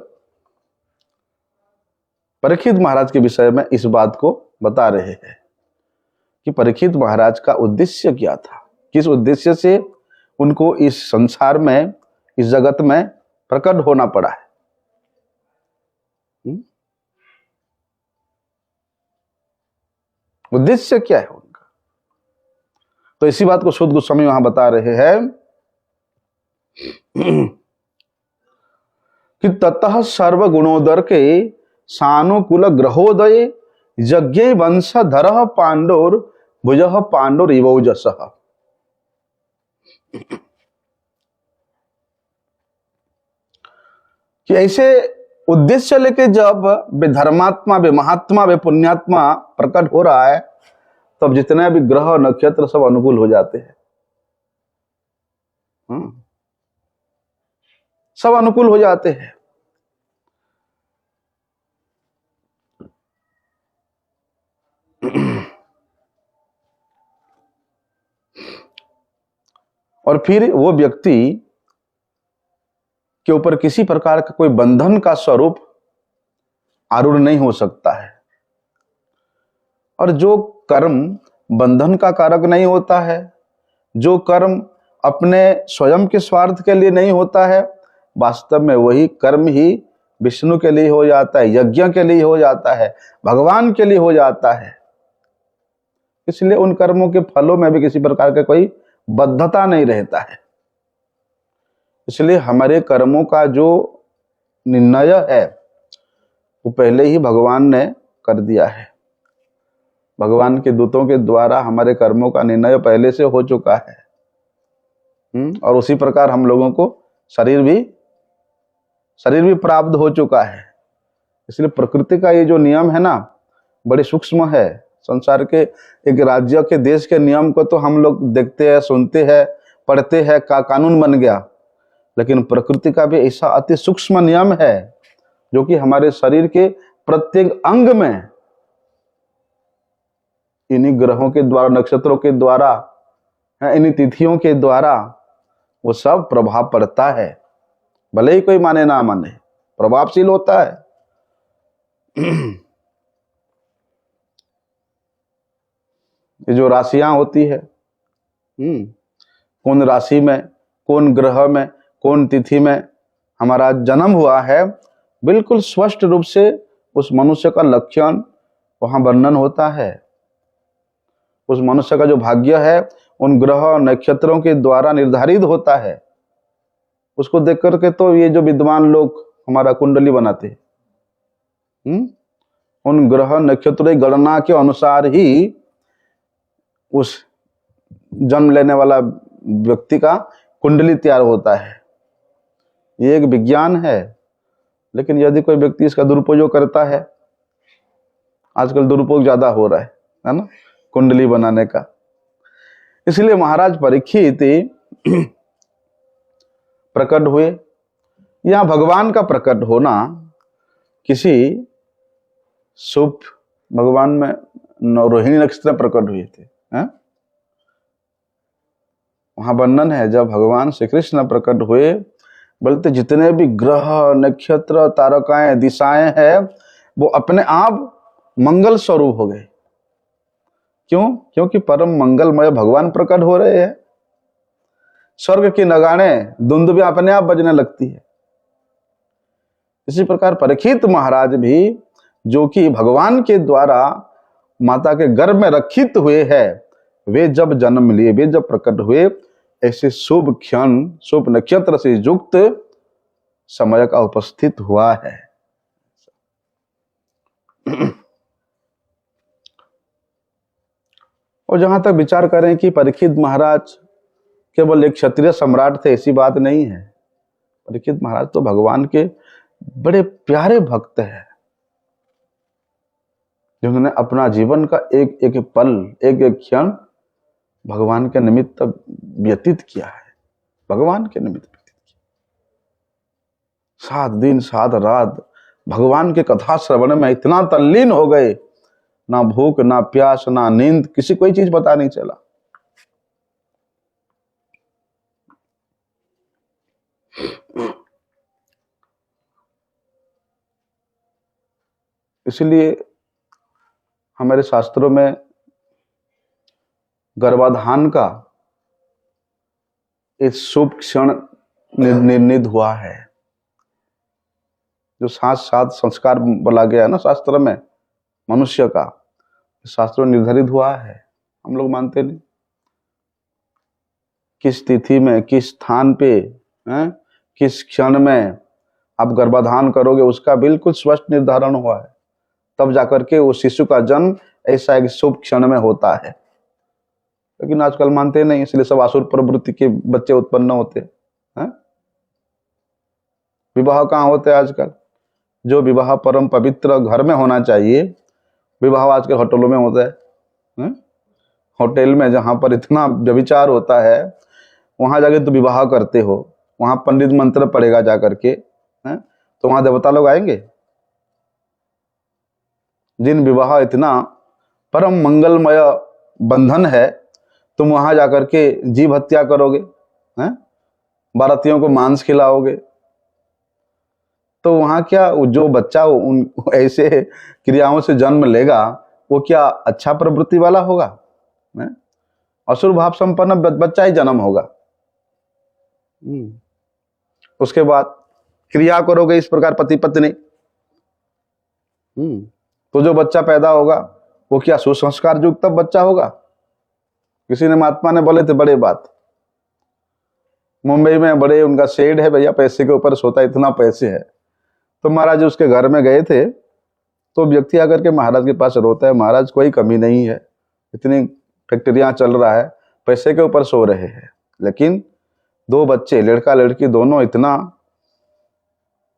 परीक्षित महाराज के विषय में इस बात को बता रहे हैं कि परीक्षित महाराज का उद्देश्य क्या था, किस उद्देश्य से उनको इस संसार में, इस जगत में प्रकट होना पड़ा है। उद्देश्य क्या है उनका। तो इसी बात को शुद्ध गोस्वामी वहां बता रहे हैं कि ततः सर्व गुणोदर के सानुकूल ग्रहोदय यज्ञ वंशधर पांडोर भुज पांडोर इवौजसः। कि ऐसे उद्देश्य लेके जब वे धर्मात्मा, वे महात्मा, वे पुण्यात्मा प्रकट हो रहा है, तब जितने भी ग्रह और नक्षत्र सब अनुकूल हो जाते हैं। सब अनुकूल हो जाते हैं। और फिर वो व्यक्ति के ऊपर किसी प्रकार का कोई बंधन का स्वरूप आरूढ़ नहीं हो सकता है। और जो कर्म बंधन का कारक नहीं होता है, जो कर्म अपने स्वयं के स्वार्थ के लिए नहीं होता है, वास्तव में वही कर्म ही विष्णु के लिए हो जाता है, यज्ञ के लिए हो जाता है, भगवान के लिए हो जाता है। इसलिए उन कर्मों के फलों में भी किसी प्रकार का कोई बद्धता नहीं रहता है। इसलिए हमारे कर्मों का जो निर्णय है वो पहले ही भगवान ने कर दिया है। भगवान के दूतों के द्वारा हमारे कर्मों का निर्णय पहले से हो चुका है। और उसी प्रकार हम लोगों को शरीर भी प्राप्त हो चुका है। इसलिए प्रकृति का ये जो नियम है ना, बड़े सूक्ष्म है। संसार के एक राज्य के, देश के नियम को तो हम लोग देखते हैं, सुनते हैं, पढ़ते हैं, कानून बन गया। लेकिन प्रकृति का भी ऐसा अति सूक्ष्म नियम है जो कि हमारे शरीर के प्रत्येक अंग में इन्हीं ग्रहों के द्वारा, नक्षत्रों के द्वारा, इन्हीं तिथियों के द्वारा वो सब प्रभाव पड़ता है। भले ही कोई माने ना माने, प्रभावशील होता है। ये जो राशियां होती है, कौन राशि में, कौन ग्रह में, कौन तिथि में हमारा जन्म हुआ है, बिल्कुल स्पष्ट रूप से उस मनुष्य का लक्षण वहां वर्णन होता है। उस मनुष्य का जो भाग्य है उन ग्रह और नक्षत्रों के द्वारा निर्धारित होता है। उसको देख करके तो ये जो विद्वान लोग हमारा कुंडली बनाते हैं, उन ग्रह नक्षत्रों की गणना के अनुसार ही उस जन्म लेने वाला व्यक्ति का कुंडली तैयार होता है। ये एक विज्ञान है। लेकिन यदि कोई व्यक्ति इसका दुरुपयोग करता है, आजकल दुरुपयोग ज्यादा हो रहा है ना, कुंडली बनाने का। इसलिए महाराज परीक्षित प्रकट हुए। यहां भगवान का प्रकट होना किसी शुभ, भगवान में रोहिणी नक्षत्र में प्रकट हुए थे। वहां वर्णन है, जब भगवान श्री कृष्ण प्रकट हुए, बोलते जितने भी ग्रह, नक्षत्र, तारकाएं, दिशाएं हैं, वो अपने आप मंगल स्वरूप हो गए। क्यों? क्योंकि परम मंगलमय भगवान प्रकट हो रहे हैं। स्वर्ग की नगाड़े, धुंध भी अपने आप बजने लगती है। इसी प्रकार परीक्षित महाराज भी, जो कि भगवान के द्वारा माता के गर्भ में रक्षित हुए हैं, वे जब जन्म लिए, वे जब प्रकट हुए, ऐसे शुभ क्षण, शुभ नक्षत्र से युक्त समय का उपस्थित हुआ है। और जहां तक विचार करें कि परीक्षित महाराज केवल एक क्षत्रिय सम्राट थे, ऐसी बात नहीं है। परीक्षित महाराज तो भगवान के बड़े प्यारे भक्त हैं, जिन्होंने अपना जीवन का एक एक पल, एक एक क्षण भगवान के निमित्त व्यतीत किया है। भगवान के निमित्त व्यतीत किया। 7 दिन 7 रात भगवान के कथा श्रवण में इतना तल्लीन हो गए, ना भूख, ना प्यास, ना नींद, किसी कोई चीज पता नहीं चला। इसलिए हमारे शास्त्रों में गर्भाधान का इस शुभ क्षण निर्णित हुआ है। जो 7 संस्कार बोला गया है ना शास्त्र में मनुष्य का, शास्त्र में निर्धारित हुआ है। हम लोग मानते नहीं। किस तिथि में, किस स्थान पे, किस क्षण में आप गर्भाधान करोगे, उसका बिल्कुल स्पष्ट निर्धारण हुआ है। तब जाकर के उस शिशु का जन्म ऐसा एक शुभ क्षण में होता है। लेकिन आजकल मानते नहीं, इसलिए सब आसुर प्रवृत्ति के बच्चे उत्पन्न होते हैं। विवाह कहाँ होते हैं आजकल? जो विवाह परम पवित्र घर में होना चाहिए, विवाह आजकल होटलों में होता है। होटल में जहाँ पर इतना व्यभिचार होता है, वहां जाके तो विवाह करते हो, वहां पंडित मंत्र पढ़ेगा जा करके, तो वहां देवता लोग आएंगे? जिन विवाह इतना परम मंगलमय बंधन है, तुम वहां जाकर के जीव हत्या करोगे, बारातियों को मांस खिलाओगे, तो वहां क्या जो बच्चा उन ऐसे क्रियाओं से जन्म लेगा, वो क्या अच्छा प्रवृत्ति वाला होगा? असुर भाव संपन्न बच्चा ही जन्म होगा। उसके बाद क्रिया करोगे इस प्रकार पति पत्नी, तो जो बच्चा पैदा होगा वो क्या सुसंस्कार युक्त तब बच्चा होगा? किसी ने महात्मा ने बोले थे बड़े बात, मुंबई में बड़े उनका शेड है भैया, पैसे के ऊपर सोता, इतना पैसे है। तो महाराज उसके घर में गए थे, तो व्यक्ति आकर के महाराज के पास रोता है, महाराज कोई कमी नहीं है, इतनी फैक्ट्रियां चल रहा है, पैसे के ऊपर सो रहे हैं, लेकिन 2 बच्चे लड़का लड़की दोनों इतना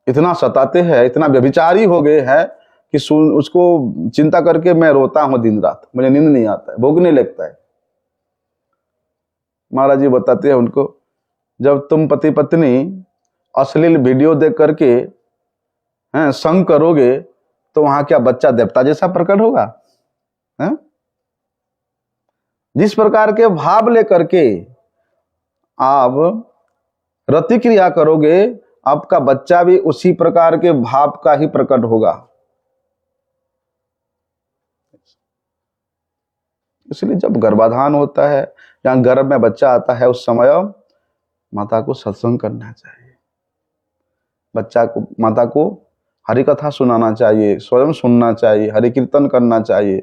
इतना सताते हैं, इतना व्यभिचारी हो गए हैं कि उसको चिंता करके मैं रोता हूं दिन रात, मुझे नींद नहीं आता है, भोगने लगता है। महाराज जी बताते हैं उनको, जब तुम पति पत्नी अश्लील वीडियो देख करके संग करोगे, तो वहां क्या बच्चा देवता जैसा प्रकट होगा? जिस प्रकार के भाव लेकर के आप रति क्रिया करोगे, आपका बच्चा भी उसी प्रकार के भाव का ही प्रकट होगा। इसलिए जब गर्भाधान होता है या गर्भ में बच्चा आता है, उस समय माता को सत्संग करना चाहिए, बच्चा को माता को हरि कथा सुनाना चाहिए, स्वयं सुनना चाहिए, हरि कीर्तन करना चाहिए,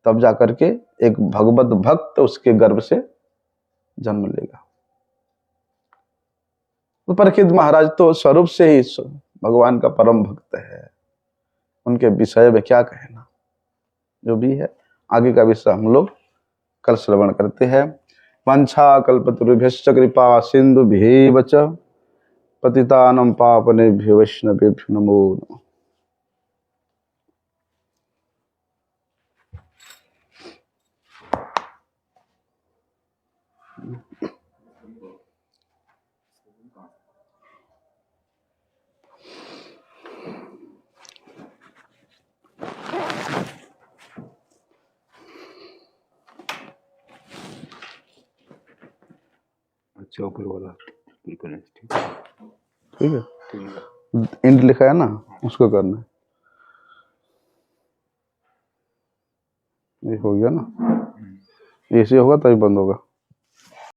तब जाकर के एक भगवत भक्त उसके गर्भ से जन्म लेगा। तो परीक्षित महाराज तो स्वरूप से ही भगवान का परम भक्त है, उनके विषय में क्या कहना। जो भी है आगे का विषय हम लोग कल श्रवण करते हैं। वांछा कल्पतरुभ्यश्च कृपा सिंधुभ्यैव च पतितानं पावनेभ्यो वैष्णवेभ्यो नमो नमः। अच्छा ऊपर वाला बिल्कुल ठीक है, इंड लिखा है ना, उसको करना है। ये हो गया ना, ऐसे होगा तभी बंद होगा।